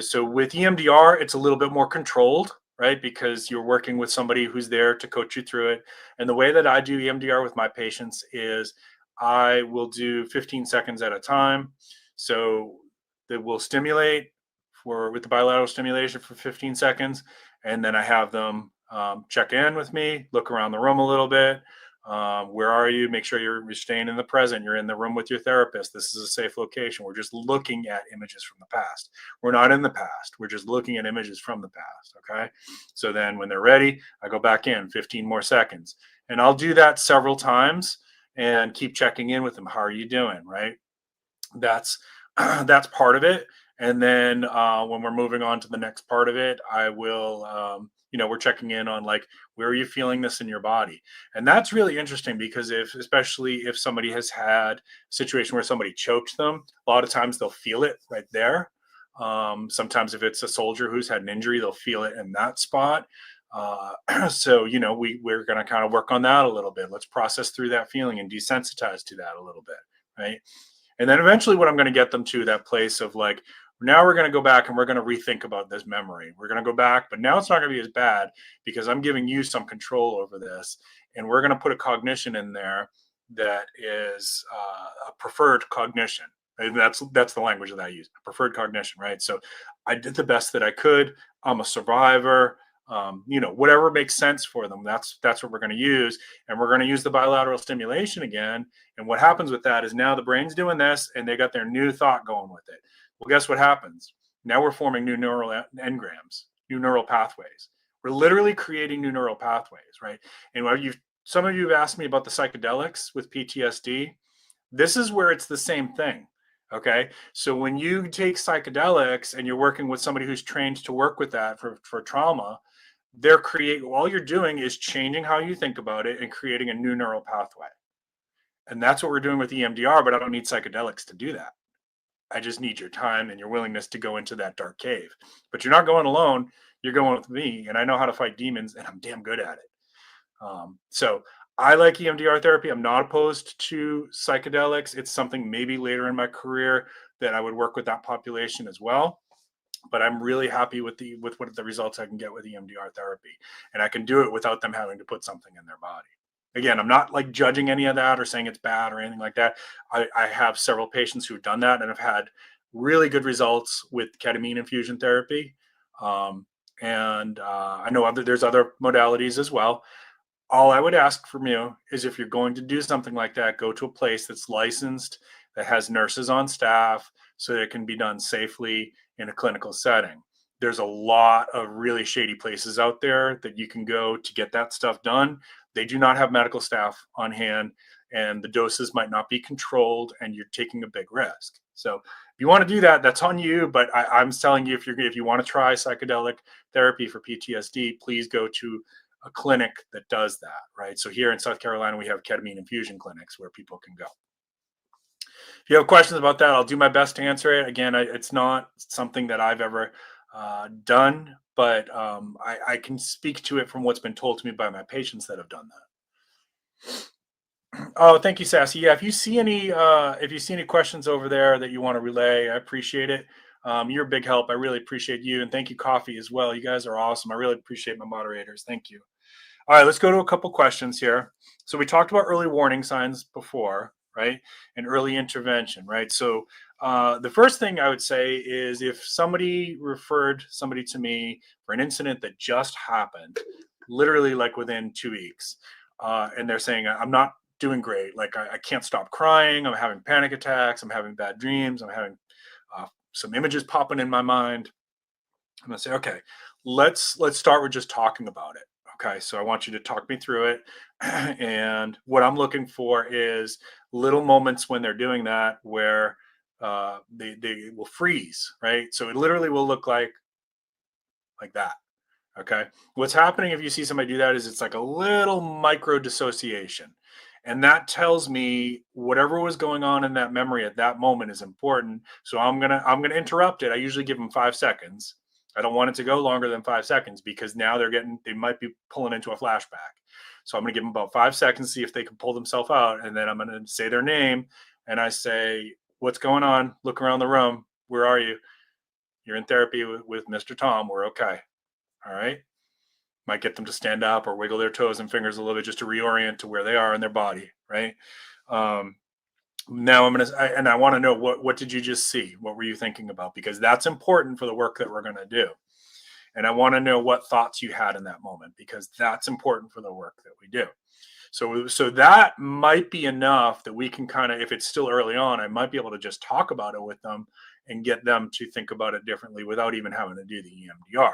Speaker 1: so with EMDR, it's a little bit more controlled, right? Because you're working with somebody who's there to coach you through it. And the way that I do EMDR with my patients is I will do 15 seconds at a time. So that will stimulate with the bilateral stimulation for 15 seconds. And then I have them check in with me, look around the room a little bit. Where are you? Make sure you're staying in the present. You're in the room with your therapist. This is a safe location. We're just looking at images from the past. We're not in the past. We're just looking at images from the past. Okay. So then when they're ready, I go back in 15 more seconds. And I'll do that several times and keep checking in with them. How are you doing? Right. That's that's part of it. And then when we're moving on to the next part of it, I will, we're checking in on like, where are you feeling this in your body? And that's really interesting because especially if somebody has had a situation where somebody choked them, a lot of times they'll feel it right there. Sometimes if it's a soldier who's had an injury, they'll feel it in that spot. So, we're going to kind of work on that a little bit. Let's process through that feeling and desensitize to that a little bit. Right. And then eventually what I'm going to get them to that place of like, now we're going to go back and we're going to rethink about this memory. We're going to go back, but now it's not going to be as bad because I'm giving you some control over this. And we're going to put a cognition in there that is a preferred cognition. And that's the language that I use, preferred cognition, right? So I did the best that I could. I'm a survivor. Whatever makes sense for them. That's what we're going to use. And we're going to use the bilateral stimulation again. And what happens with that is now the brain's doing this and they got their new thought going with it. Well, guess what happens? Now we're forming new neural engrams, new neural pathways. We're literally creating new neural pathways, right? And some of you have asked me about the psychedelics with PTSD. This is where it's the same thing. Okay. So when you take psychedelics and you're working with somebody who's trained to work with that for trauma, all you're doing is changing how you think about it and creating a new neural pathway. And that's what we're doing with EMDR, but I don't need psychedelics to do that. I just need your time and your willingness to go into that dark cave. But you're not going alone. You're going with me, and I know how to fight demons, and I'm damn good at it. So I like EMDR therapy. I'm not opposed to psychedelics. It's something maybe later in my career that I would work with that population as well. But I'm really happy with what the results I can get with EMDR therapy, and I can do it without them having to put something in their body. Again, I'm not like judging any of that or saying it's bad or anything like that. I have several patients who've done that and have had really good results with ketamine infusion therapy. And I know there's other modalities as well. All I would ask from you is if you're going to do something like that, go to a place that's licensed, that has nurses on staff, so that it can be done safely in a clinical setting. There's a lot of really shady places out there that you can go to get that stuff done. They do not have medical staff on hand, and the doses might not be controlled, and you're taking a big risk. So if you want to do that, that's on you. But I'm telling you, if you want to try psychedelic therapy for PTSD, please go to a clinic that does that, right? So here in South Carolina, we have ketamine infusion clinics where people can go. If you have questions about that, I'll do my best to answer it. Again, it's not something that I've ever done, but I can speak to it from what's been told to me by my patients that have done that. Oh, thank you, Sassy. Yeah, if you see any questions over there that you want to relay, I appreciate it. You're a big help. I really appreciate you, and thank you, Coffee, as well. You guys are awesome. I really appreciate my moderators. Thank you. All right, let's go to a couple questions here. So we talked about early warning signs before, right? And early intervention, right? So the first thing I would say is if somebody referred somebody to me for an incident that just happened, literally like within 2 weeks, and they're saying, I'm not doing great. Like I can't stop crying. I'm having panic attacks. I'm having bad dreams. I'm having some images popping in my mind. I'm gonna say, okay, let's start with just talking about it. Okay, so I want you to talk me through it. And what I'm looking for is little moments when they're doing that where they will freeze, right? So it literally will look like that. Okay. What's happening if you see somebody do that is it's like a little micro dissociation. And that tells me whatever was going on in that memory at that moment is important. So I'm gonna interrupt it. I usually give them 5 seconds. I don't want it to go longer than 5 seconds because now they might be pulling into a flashback. So I'm gonna give them about 5 seconds, see if they can pull themselves out, and then I'm gonna say their name and I say, what's going on? Look around the room. Where are you? You're in therapy with Mr. Tom. We're okay. All right. Might get them to stand up or wiggle their toes and fingers a little bit just to reorient to where they are in their body, right? Um, Now I want to know what did you just see? What were you thinking about? Because that's important for the work that we're going to do. And I want to know what thoughts you had in that moment because that's important for the work that we do. So that might be enough that we can kind of, if it's still early on, I might be able to just talk about it with them and get them to think about it differently without even having to do the EMDR.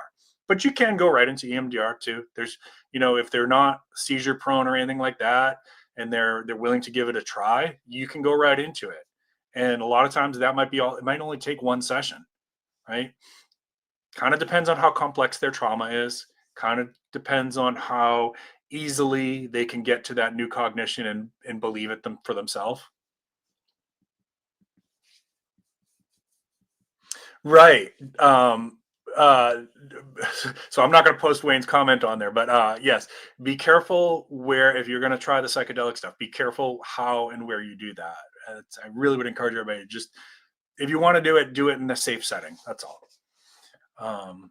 Speaker 1: But you can go right into EMDR too. There's, if they're not seizure prone or anything like that, and they're willing to give it a try, you can go right into it. And a lot of times that might be all. It might only take one session, right? Kind of depends on how complex their trauma is. Kind of depends on how easily they can get to that new cognition and believe it them for themselves. Right. Uh, so I'm not going to post Wayne's comment on there, but yes, be careful where if you're going to try the psychedelic stuff, be careful how and where you do that. I really would encourage everybody to just if you want to do it in a safe setting. That's all. Um,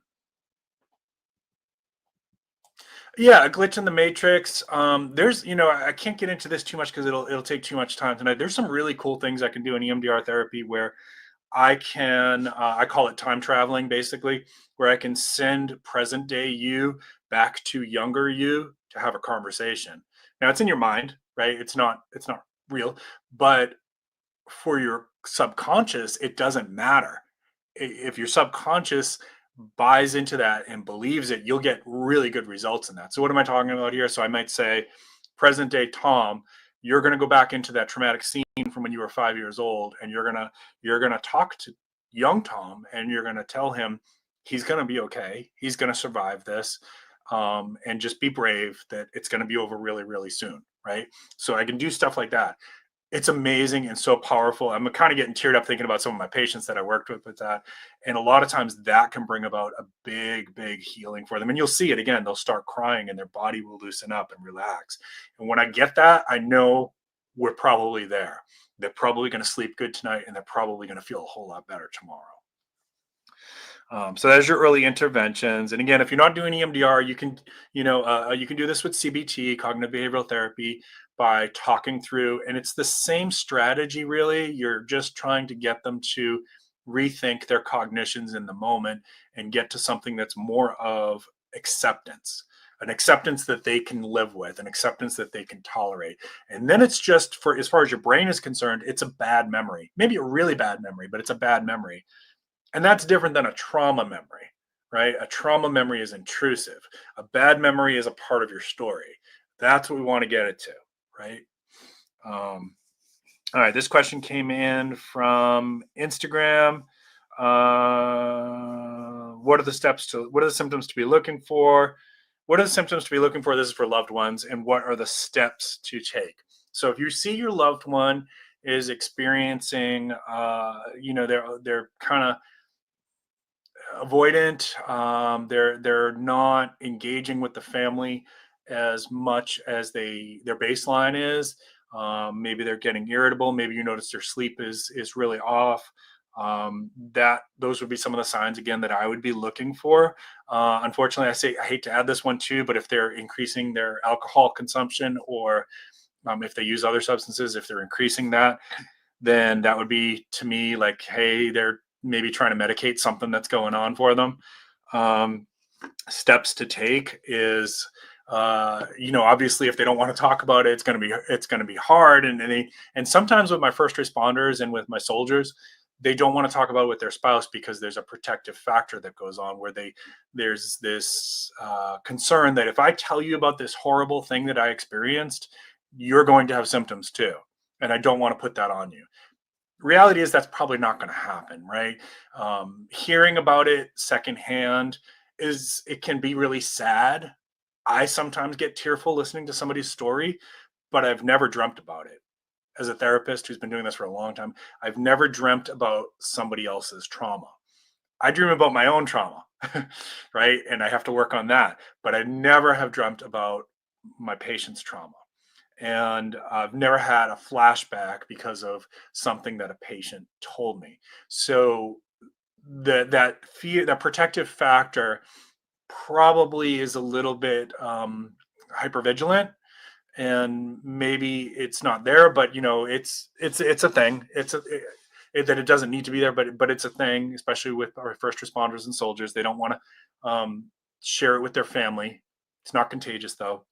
Speaker 1: Yeah, a glitch in the matrix. There's, I can't get into this too much because it'll take too much time tonight. There's some really cool things I can do in EMDR therapy where I call it time traveling, basically, where I can send present day you back to younger you to have a conversation. Now it's in your mind, right? It's not real, but for your subconscious, it doesn't matter. If your subconscious buys into that and believes it, you'll get really good results in that. So what am I talking about here? So I might say, present day Tom, you're going to go back into that traumatic scene from when you were 5 years old, and you're gonna talk to young Tom, and you're going to tell him he's going to be okay. He's going to survive this, and just be brave that it's going to be over really, really soon, right? So I can do stuff like that. It's amazing and so powerful. I'm kind of getting teared up thinking about some of my patients that I worked with that. And a lot of times that can bring about a big, big healing for them. And you'll see it again. They'll start crying and their body will loosen up and relax. And when I get that, I know we're probably there. They're probably going to sleep good tonight and they're probably going to feel a whole lot better tomorrow. So there's your early interventions. And again, if you're not doing EMDR, you can do this with CBT, cognitive behavioral therapy, by talking through, and it's the same strategy really. You're just trying to get them to rethink their cognitions in the moment and get to something that's more of acceptance. an acceptance that they can live with, an acceptance that they can tolerate. And then it's just, for as far as your brain is concerned, it's a bad memory, maybe a really bad memory, but it's a bad memory. And that's different than a trauma memory, right? A trauma memory is intrusive. A bad memory is a part of your story. That's what we want to get it to, right? All right, this question came in from Instagram. What are the symptoms to be looking for? What are the symptoms to be looking for? This is for loved ones. And what are the steps to take? So if you see your loved one is experiencing, they're kind of avoidant, they're not engaging with the family as much as their baseline is. Maybe they're getting irritable. Maybe you notice their sleep is really off. Those would be some of the signs, again, that I would be looking for. Unfortunately, I hate to add this one too, but if they're increasing their alcohol consumption, or if they use other substances, if they're increasing that, then that would be, to me, like, hey, they're maybe trying to medicate something that's going on for them. Steps to take is, obviously, if they don't want to talk about it, it's going to be hard. And sometimes with my first responders and with my soldiers, they don't want to talk about it with their spouse because there's a protective factor that goes on where there's this concern that if I tell you about this horrible thing that I experienced, you're going to have symptoms too. And I don't want to put that on you. Reality is that's probably not going to happen, right? Hearing about it secondhand it can be really sad. I sometimes get tearful listening to somebody's story, but I've never dreamt about it. As a therapist who's been doing this for a long time, I've never dreamt about somebody else's trauma. I dream about my own trauma, right? And I have to work on that, but I never have dreamt about my patient's trauma. And I've never had a flashback because of something that a patient told me. So that fear, that protective factor, probably is a little bit hypervigilant, and maybe it's not there, but it's a thing. That it doesn't need to be there, but it's a thing, especially with our first responders and soldiers. They don't want to share it with their family. It's not contagious though.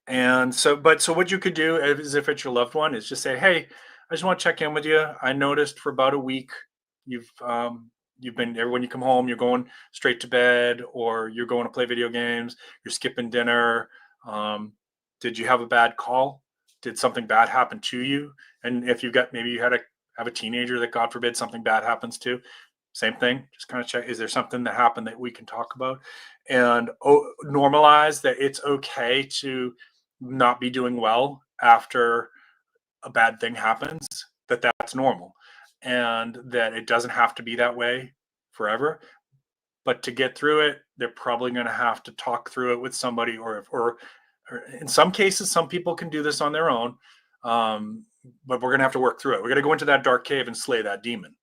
Speaker 1: And so what you could do is, if it's your loved one, is just say, hey, I just want to check in with you. I noticed for about a week you've been, when you come home, you're going straight to bed, or you're going to play video games, you're skipping dinner. Did you have a bad call? Did something bad happen to you? And if maybe you have a teenager that, God forbid, something bad happens to, same thing. Just kind of check, is there something that happened that we can talk about? And normalize that it's okay to not be doing well after a bad thing happens, that's normal, and that it doesn't have to be that way forever. But to get through it, they're probably going to have to talk through it with somebody, or in some cases, some people can do this on their own. But we're going to have to work through it. We're going to go into that dark cave and slay that demon,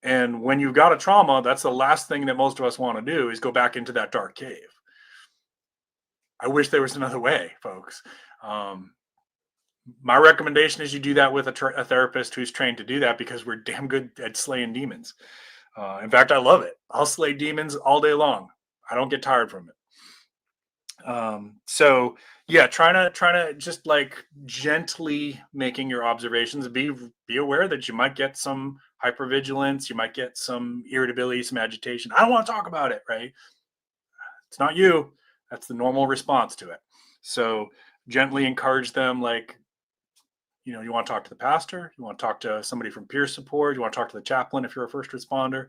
Speaker 1: and when you've got a trauma, that's the last thing that most of us want to do, is go back into that dark cave. I wish there was another way, folks. My recommendation is you do that with a therapist who's trained to do that, because we're damn good at slaying demons. In fact, I love it. I'll slay demons all day long. I don't get tired from it. So yeah, trying to just like gently making your observations. Be aware that you might get some hypervigilance, you might get some irritability, some agitation. I don't want to talk about it, right? It's not you. That's the normal response to it. So gently encourage them, like, you want to talk to the pastor, you want to talk to somebody from peer support, you want to talk to the chaplain if you're a first responder,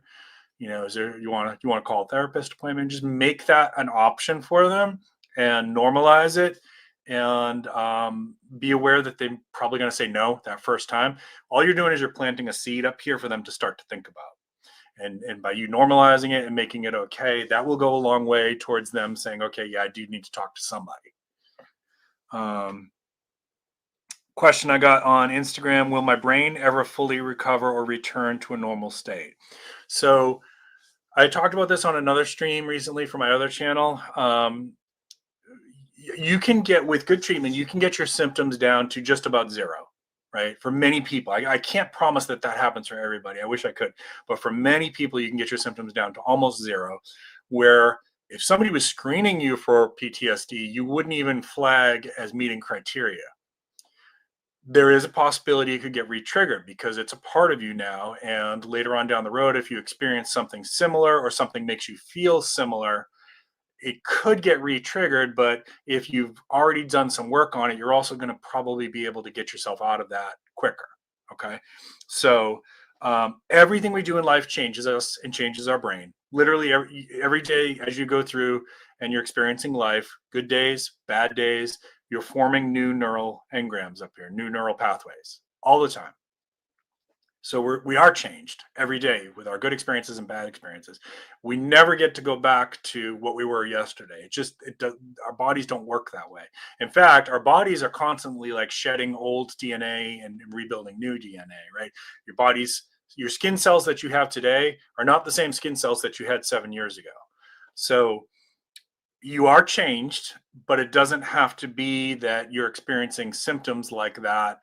Speaker 1: is there, you want to call a therapist appointment. Just make that an option for them and normalize it, and be aware that they're probably going to say no that first time. All you're doing is you're planting a seed up here for them to start to think about. And by you normalizing it and making it okay, that will go a long way towards them saying, okay, yeah, I do need to talk to somebody. Question I got on Instagram: will my brain ever fully recover or return to a normal state? So I talked about this on another stream recently for my other channel. You can with good treatment, you can get your symptoms down to just about zero. Right? For many people, I can't promise that happens for everybody. I wish I could, but for many people, you can get your symptoms down to almost zero, where If somebody was screening you for PTSD, you wouldn't even flag as meeting criteria. There is a possibility it could get re-triggered because it's a part of you now. And later on down the road, if you experience something similar or something makes you feel similar, it could get re-triggered. But if you've already done some work on it, you're also going to probably be able to get yourself out of that quicker. Okay. So everything we do in life changes us and changes our brain. Literally every day as you go through and you're experiencing life, good days, bad days, you're forming new neural engrams up here, new neural pathways all the time. So we are changed every day with our good experiences and bad experiences. We never get to go back to what we were yesterday. It does, our bodies don't work that way. In fact, our bodies are constantly like shedding old DNA and rebuilding new DNA, right? Your skin cells that you have today are not the same skin cells that you had 7 years ago. So you are changed, but it doesn't have to be that you're experiencing symptoms like that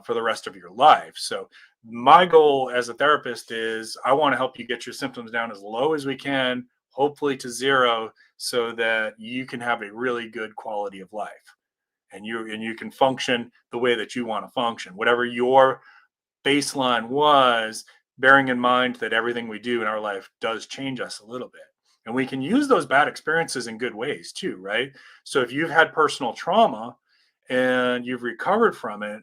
Speaker 1: for the rest of your life. So my goal as a therapist is I want to help you get your symptoms down as low as we can, hopefully to zero, so that you can have a really good quality of life and you can function the way that you want to function, whatever your baseline was, bearing in mind that everything we do in our life does change us a little bit. And we can use those bad experiences in good ways too, right? So if you've had personal trauma and you've recovered from it,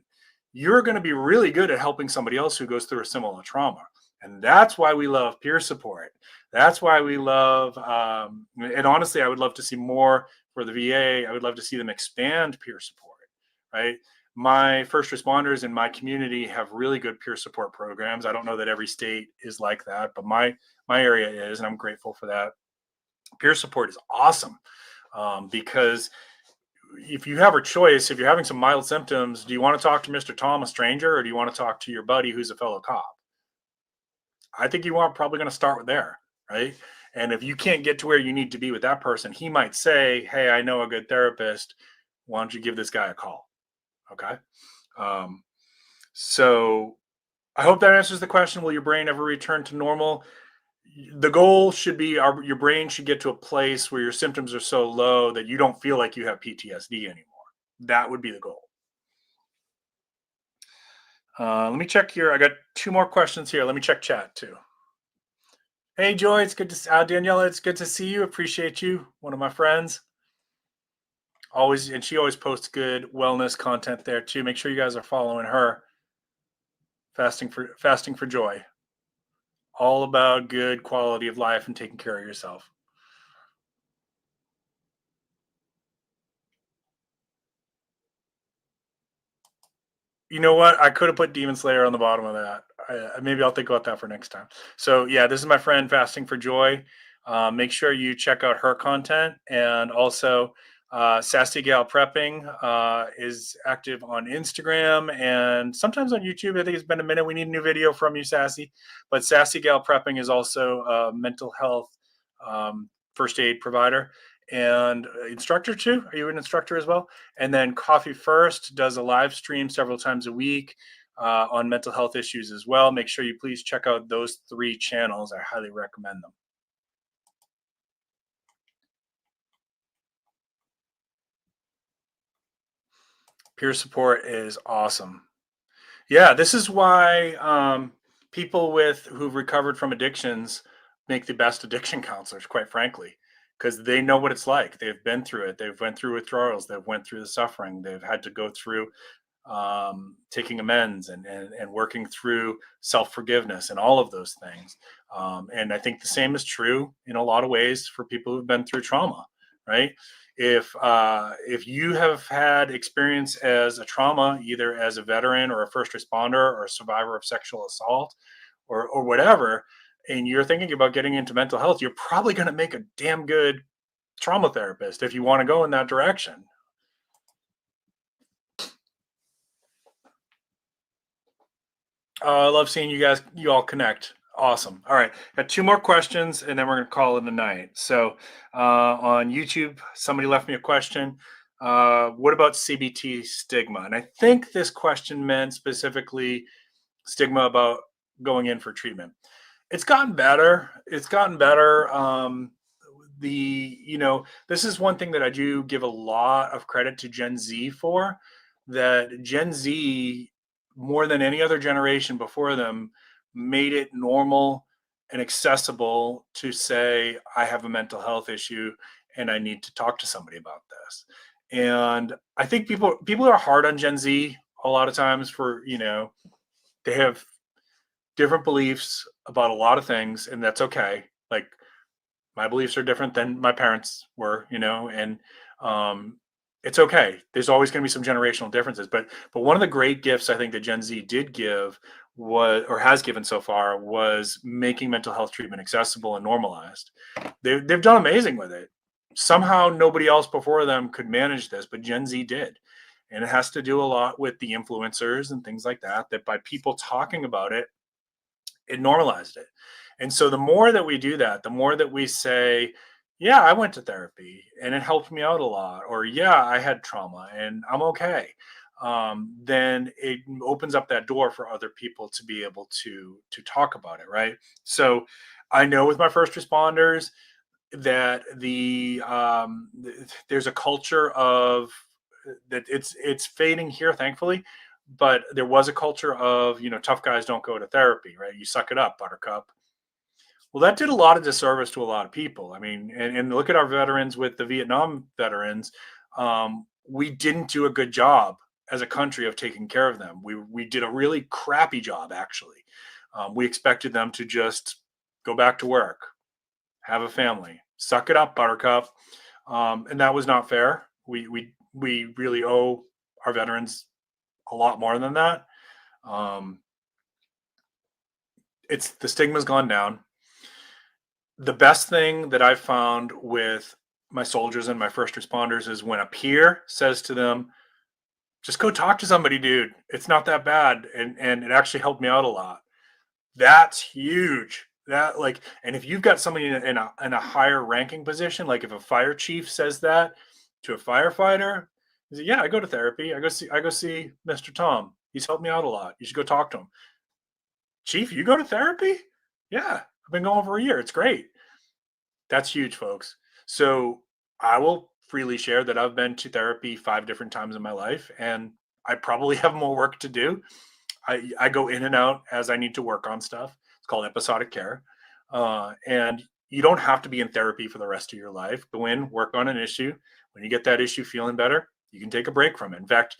Speaker 1: you're going to be really good at helping somebody else who goes through a similar trauma. And that's why we love peer support. That's why we love, and honestly, I would love to see more for the VA. I would love to see them expand peer support, right? My first responders in my community have really good peer support programs. I don't know that every state is like that, but my area is, and I'm grateful for that. Peer support is awesome because if you have a choice, if you're having some mild symptoms, do you want to talk to Mr. Tom, a stranger, or do you want to talk to your buddy who's a fellow cop? I think you are probably going to start with there, right? And if you can't get to where you need to be with that person, he might say, "Hey, I know a good therapist. Why don't you give this guy a call?" Okay. Um, so I hope that answers the question. Will your brain ever return to normal? The goal should be your brain should get to a place where your symptoms are so low that you don't feel like you have PTSD anymore. That would be the goal. Let me check here. I got 2 more questions here. Let me check chat too. Hey, Joy, it's good to Daniela. It's good to see you. Appreciate you. One of my friends. Always, and she always posts good wellness content there too. Make sure you guys are following her. Fasting for Joy. All about good quality of life and taking care of yourself. You know what? I could have put Demon Slayer on the bottom of that. Maybe I'll think about that for next time. So yeah, this is my friend Fasting for Joy. Make sure you check out her content, and also Sassy Gal Prepping is active on Instagram and sometimes on YouTube. I think it's been a minute. We need a new video from you, Sassy. But Sassy Gal Prepping is also a mental health first aid provider and instructor too. Are you an instructor as well? And then Coffee First does a live stream several times a week on mental health issues as well. Make sure you please check out those 3 channels. I highly recommend them. Peer support is awesome. Yeah, this is why people who've recovered from addictions make the best addiction counselors, quite frankly, because they know what it's like. They've been through it. They've went through withdrawals. They've went through the suffering. They've had to go through taking amends and working through self-forgiveness and all of those things. And I think the same is true in a lot of ways for people who've been through trauma, right? If you have had experience as a trauma, either as a veteran or a first responder or a survivor of sexual assault or whatever, and you're thinking about getting into mental health, you're probably going to make a damn good trauma therapist if you want to go in that direction. I love seeing you all connect. Awesome. All right. Got 2 more questions and then we're going to call it a night. So on YouTube, somebody left me a question. What about CBT stigma? And I think this question meant specifically stigma about going in for treatment. It's gotten better. this is one thing that I do give a lot of credit to Gen Z for, that Gen Z, more than any other generation before them, made it normal and accessible to say, I have a mental health issue and I need to talk to somebody about this. And I think people are hard on Gen Z a lot of times for, they have different beliefs about a lot of things, and that's okay. Like, my beliefs are different than my parents were, and um, it's okay. There's always going to be some generational differences, but one of the great gifts I think that Gen Z did give was, or has given so far, was making mental health treatment accessible and normalized. They've done amazing with it. Somehow nobody else before them could manage this, but Gen Z did. And it has to do a lot with the influencers and things like that, that by people talking about it, it normalized it. And so the more that we do that, the more that we say, yeah, I went to therapy and it helped me out a lot, or yeah, I had trauma and I'm okay. Then it opens up that door for other people to be able to talk about it, right? So I know with my first responders that there's a culture of that it's fading here, thankfully, but there was a culture of, tough guys don't go to therapy, right? You suck it up, buttercup. Well, that did a lot of disservice to a lot of people. I mean, and look at our veterans with the Vietnam veterans. We didn't do a good job as a country of taking care of them. We did a really crappy job, actually. We expected them to just go back to work, have a family, suck it up, buttercup, and that was not fair. We really owe our veterans a lot more than that. Um, it's the stigma's gone down. The best thing that I've found with my soldiers and my first responders is when a peer says to them, just go talk to somebody, dude. It's not that bad. And it actually helped me out a lot. That's huge. That, like, and if you've got somebody in a higher ranking position, like if a fire chief says that to a firefighter, he said, yeah, I go to therapy. I go see Mr. Tom. He's helped me out a lot. You should go talk to him. Chief, you go to therapy? Yeah, I've been going for a year. It's great. That's huge, folks. So I will freely share that I've been to therapy 5 different times in my life, and I probably have more work to do. I go in and out as I need to work on stuff. It's called episodic care. And you don't have to be in therapy for the rest of your life. Go in, work on an issue. When you get that issue feeling better, you can take a break from it. In fact,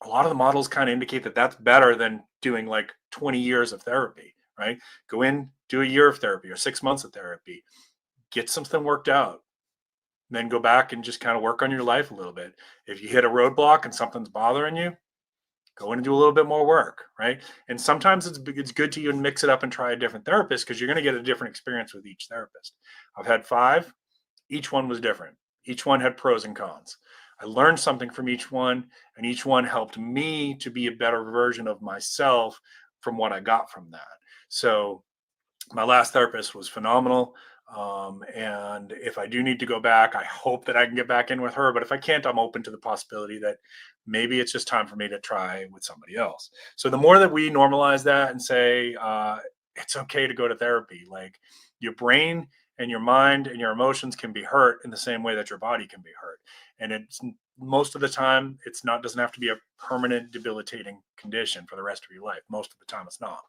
Speaker 1: a lot of the models kind of indicate that that's better than doing like 20 years of therapy, right? Go in, do a year of therapy or 6 months of therapy, get something worked out, then go back and just kind of work on your life a little bit. If you hit a roadblock and something's bothering you, go in and do a little bit more work, right? And sometimes it's good to even mix it up and try a different therapist, because you're going to get a different experience with each therapist. I've had 5. Each one was different. Each one had pros and cons. I learned something from each one, and each one helped me to be a better version of myself from what I got from that. So my last therapist was phenomenal. And if I do need to go back, I hope that I can get back in with her. But if I can't, I'm open to the possibility that maybe it's just time for me to try with somebody else. So the more that we normalize that and say, it's okay to go to therapy, like, your brain and your mind and your emotions can be hurt in the same way that your body can be hurt. And it's most of the time, it's not, doesn't have to be a permanent debilitating condition for the rest of your life. Most of the time it's not.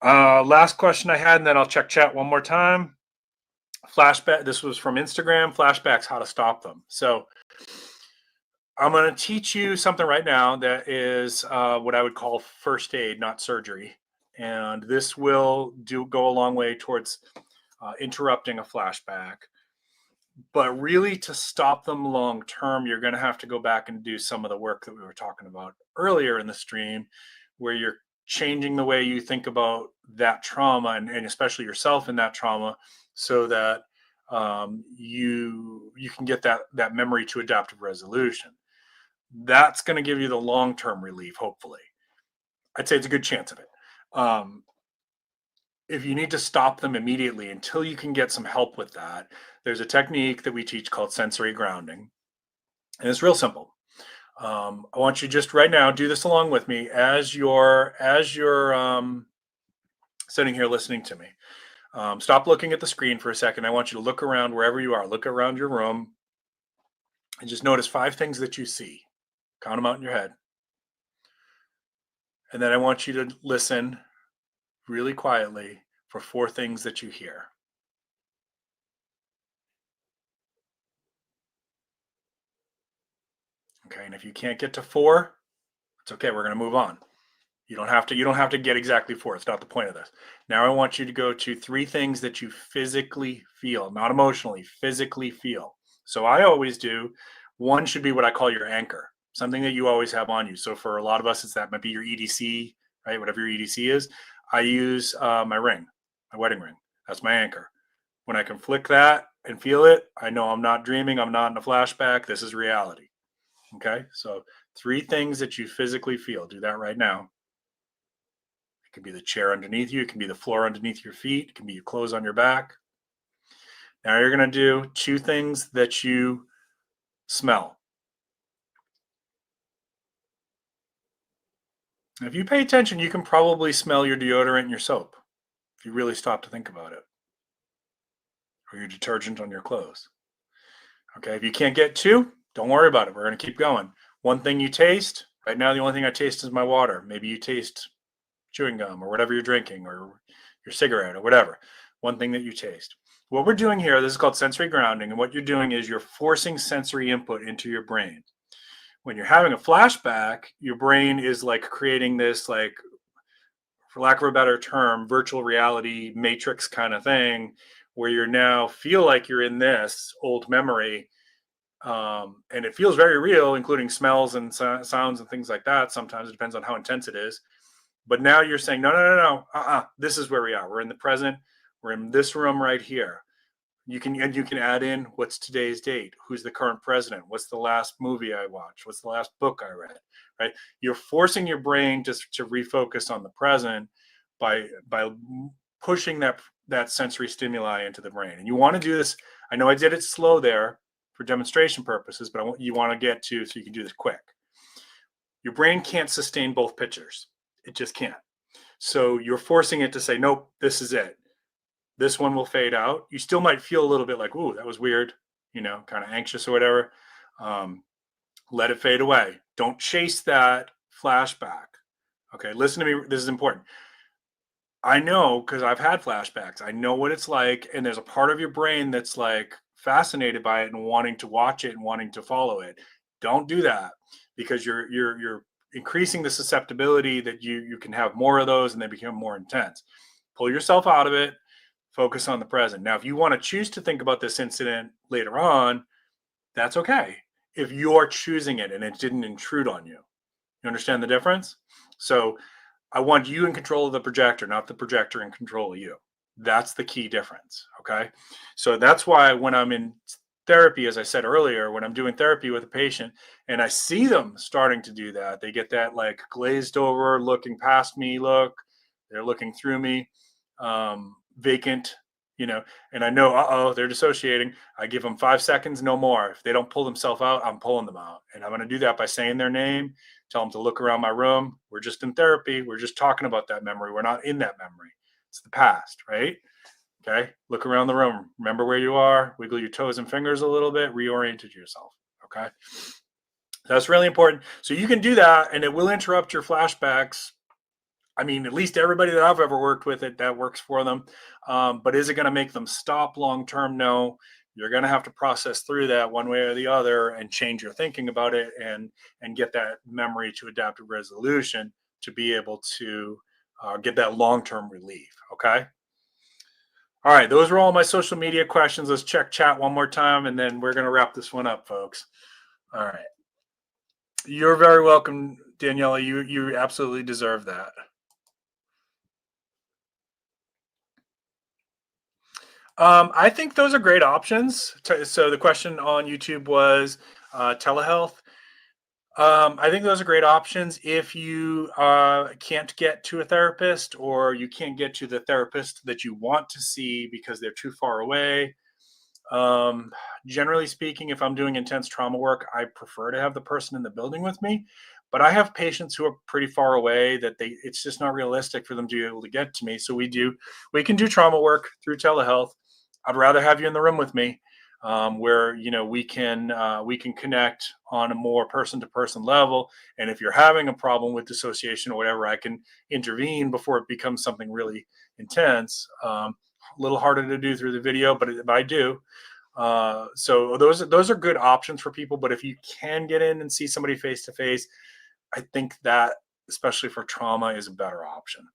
Speaker 1: Last question I had, and then I'll check chat one more time. Flashback. This was from Instagram. Flashbacks, how to stop them. So I'm going to teach you something right now that is what I would call first aid, not surgery. And this will go a long way towards interrupting a flashback. But really, to stop them long term, you're going to have to go back and do some of the work that we were talking about earlier in the stream, where you're changing the way you think about that trauma, and especially yourself in that trauma, so that you can get that memory to adaptive resolution. That's going to give you the long-term relief, hopefully. I'd say it's a good chance of it. If you need to stop them immediately until you can get some help with that, there's a technique that we teach called sensory grounding. And it's real simple. I want you just right now, do this along with me as you're sitting here listening to me. Stop looking at the screen for a second. I want you to look around wherever you are. Look around your room and just notice 5 things that you see. Count them out in your head. And then I want you to listen really quietly for 4 things that you hear. Okay, and if you can't get to 4, it's okay. We're going to move on. You don't have to get exactly 4. It's not the point of this. Now I want you to go to 3 things that you physically feel, not emotionally, physically feel. So I always do. One should be what I call your anchor, something that you always have on you. So for a lot of us, that might be your EDC, right? Whatever your EDC is. I use my ring, my wedding ring. That's my anchor. When I can flick that and feel it, I know I'm not dreaming. I'm not in a flashback. This is reality. Okay. So 3 things that you physically feel. Do that right now. It can be the chair underneath you. It can be the floor underneath your feet. It can be your clothes on your back. Now you're going to do 2 things that you smell. If you pay attention, you can probably smell your deodorant and your soap if you really stop to think about it, or your detergent on your clothes. Okay, if you can't get 2, don't worry about it. We're going to keep going. One thing you taste. Right now, the only thing I taste is my water. Maybe you taste chewing gum or whatever you're drinking, or your cigarette or whatever. One thing that you taste. What we're doing here, this is called sensory grounding, and what you're doing is you're forcing sensory input into your brain. When you're having a flashback, your brain is like creating this, like, for lack of a better term, virtual reality matrix kind of thing, where you're now feel like you're in this old memory, and it feels very real, including smells and sounds and things like that. Sometimes it depends on how intense it is. But now you're saying, no, this is where we are. We're in the present. We're in this room right here. You can add in what's today's date, who's the current president, what's the last movie I watched, what's the last book I read, right? You're forcing your brain to refocus on the present by pushing that sensory stimuli into the brain. And you want to do this. I know I did it slow there for demonstration purposes, but you want to get to, so you can do this quick. Your brain can't sustain both pictures. It just can't. So you're forcing it to say, nope, this is it. This one will fade out. You still might feel a little bit like, ooh, that was weird, kind of anxious or whatever. Let it fade away. Don't chase that flashback. Okay, listen to me. This is important. I know, because I've had flashbacks. I know what it's like. And there's a part of your brain that's like fascinated by it and wanting to watch it and wanting to follow it. Don't do that, because you're increasing the susceptibility that you can have more of those and they become more intense. Pull yourself out of it. Focus on the present. Now, if you want to choose to think about this incident later on, that's okay. If you're choosing it and it didn't intrude on you. You understand the difference? So I want you in control of the projector, not the projector in control of you. That's the key difference. Okay. So that's why when I'm in therapy, as I said earlier, when I'm doing therapy with a patient and I see them starting to do that, they get that like glazed over, looking past me look, they're looking through me. Vacant, and I know, they're dissociating. I give them 5 seconds, no more. If they don't pull themselves out, I'm pulling them out. And I'm going to do that by saying their name, tell them to look around my room. We're just in therapy. We're just talking about that memory. We're not in that memory. It's the past, right? Okay. Look around the room. Remember where you are. Wiggle your toes and fingers a little bit. Reorient yourself. Okay. That's really important. So you can do that, and it will interrupt your flashbacks. I mean, at least everybody that I've ever worked with, that works for them. But is it going to make them stop long term? No. You're going to have to process through that one way or the other and change your thinking about it, and get that memory to adaptive resolution to be able to get that long term relief. Okay. All right. Those were all my social media questions. Let's check chat one more time, and then we're going to wrap this one up, folks. All right. You're very welcome, Daniela. You absolutely deserve that. I think those are great options. So the question on YouTube was telehealth. I think those are great options if you can't get to a therapist, or you can't get to the therapist that you want to see because they're too far away. Generally speaking, if I'm doing intense trauma work, I prefer to have the person in the building with me. But I have patients who are pretty far away that it's just not realistic for them to be able to get to me. So we can do trauma work through telehealth. I'd rather have you in the room with me, where we can connect on a more person to person level. And if you're having a problem with dissociation or whatever, I can intervene before it becomes something really intense. A little harder to do through the video, but I do. So those are good options for people. But if you can get in and see somebody face to face, I think that, especially for trauma, is a better option.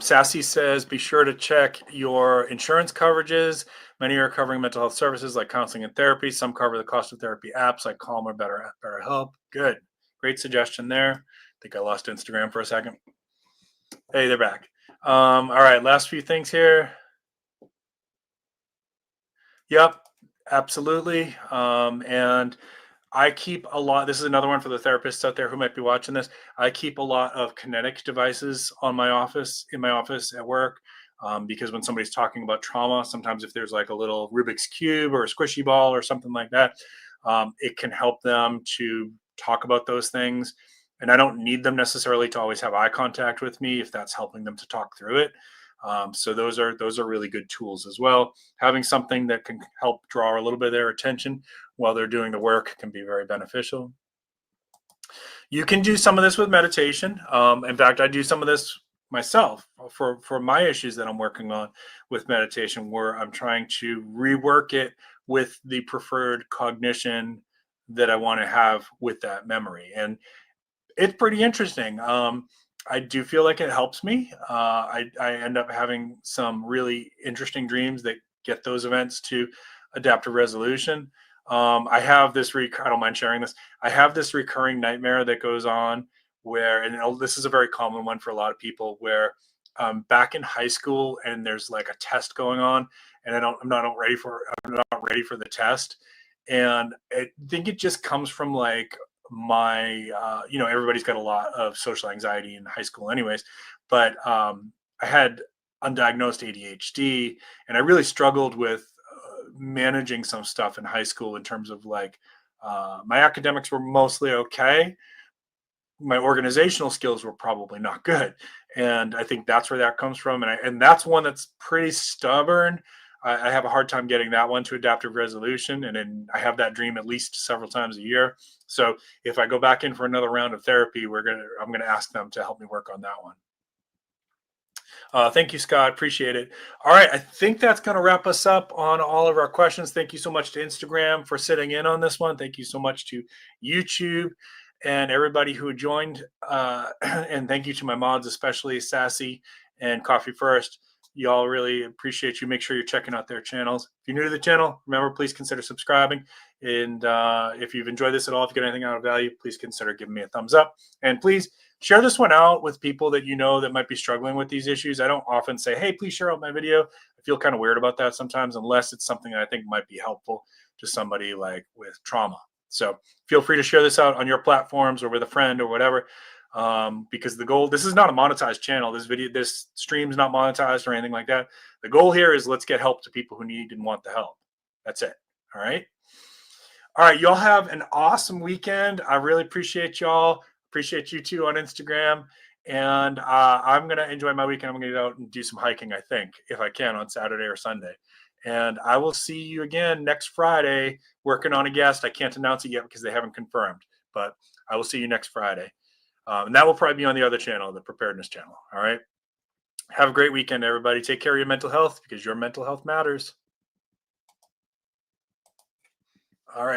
Speaker 1: Sassy says, be sure to check your insurance coverages. Many are covering mental health services like counseling and therapy. Some cover the cost of therapy apps like Calm or Better Help. Good. Great suggestion there. I think I lost Instagram for a second. Hey, they're back. All right, last few things here. Yep, absolutely. And I keep a lot. This is another one for the therapists out there who might be watching this. I keep a lot of kinetic devices in my office at work, because when somebody's talking about trauma, sometimes if there's like a little Rubik's cube or a squishy ball or something like that, it can help them to talk about those things. And I don't need them necessarily to always have eye contact with me if that's helping them to talk through it. So those are really good tools as well. Having something that can help draw a little bit of their attention while they're doing the work can be very beneficial. You can do some of this with meditation. In fact, I do some of this myself for my issues that I'm working on with meditation, where I'm trying to rework it with the preferred cognition that I want to have with that memory. And it's pretty interesting. I do feel like it helps me. I end up having some really interesting dreams that get those events to adaptive resolution. I have this, I don't mind sharing this. I have this recurring nightmare that goes on where, and this is a very common one for a lot of people, where back in high school and there's like a test going on, and I'm not ready for the test. And I think it just comes from like my everybody's got a lot of social anxiety in high school anyways, but I had undiagnosed ADHD, and I really struggled with managing some stuff in high school in terms of like my academics were mostly okay, my organizational skills were probably not good, and I think that's where that comes from. And that's one that's pretty stubborn. I have a hard time getting that one to adaptive resolution, and then I have that dream at least several times a year. So if I go back in for another round of therapy, I'm gonna ask them to help me work on that one. Thank you, Scott. Appreciate it. All right, I think that's going to wrap us up on all of our questions. Thank you so much to Instagram for sitting in on this one. Thank you so much to YouTube and everybody who joined. And thank you to my mods, especially Sassy and Coffee First. Y'all really appreciate you. Make sure you're checking out their channels. If you're new to the channel, remember, please consider subscribing. And if you've enjoyed this at all, if you get anything out of value, please consider giving me a thumbs up. And please share this one out with people that you know that might be struggling with these issues. I don't often say, hey, please share out my video. I feel kind of weird about that sometimes, unless it's something that I think might be helpful to somebody like with trauma. So feel free to share this out on your platforms or with a friend or whatever. Because the goal, this is not a monetized channel. This stream is not monetized or anything like that. The goal here is let's get help to people who need and want the help. That's it. All right. All right. Y'all have an awesome weekend. I really appreciate y'all. Appreciate you too on Instagram. And I'm going to enjoy my weekend. I'm going to get out and do some hiking, I think, if I can, on Saturday or Sunday. And I will see you again next Friday working on a guest. I can't announce it yet because they haven't confirmed, but I will see you next Friday. And that will probably be on the other channel, the preparedness channel. All right. Have a great weekend, everybody. Take care of your mental health, because your mental health matters. All right.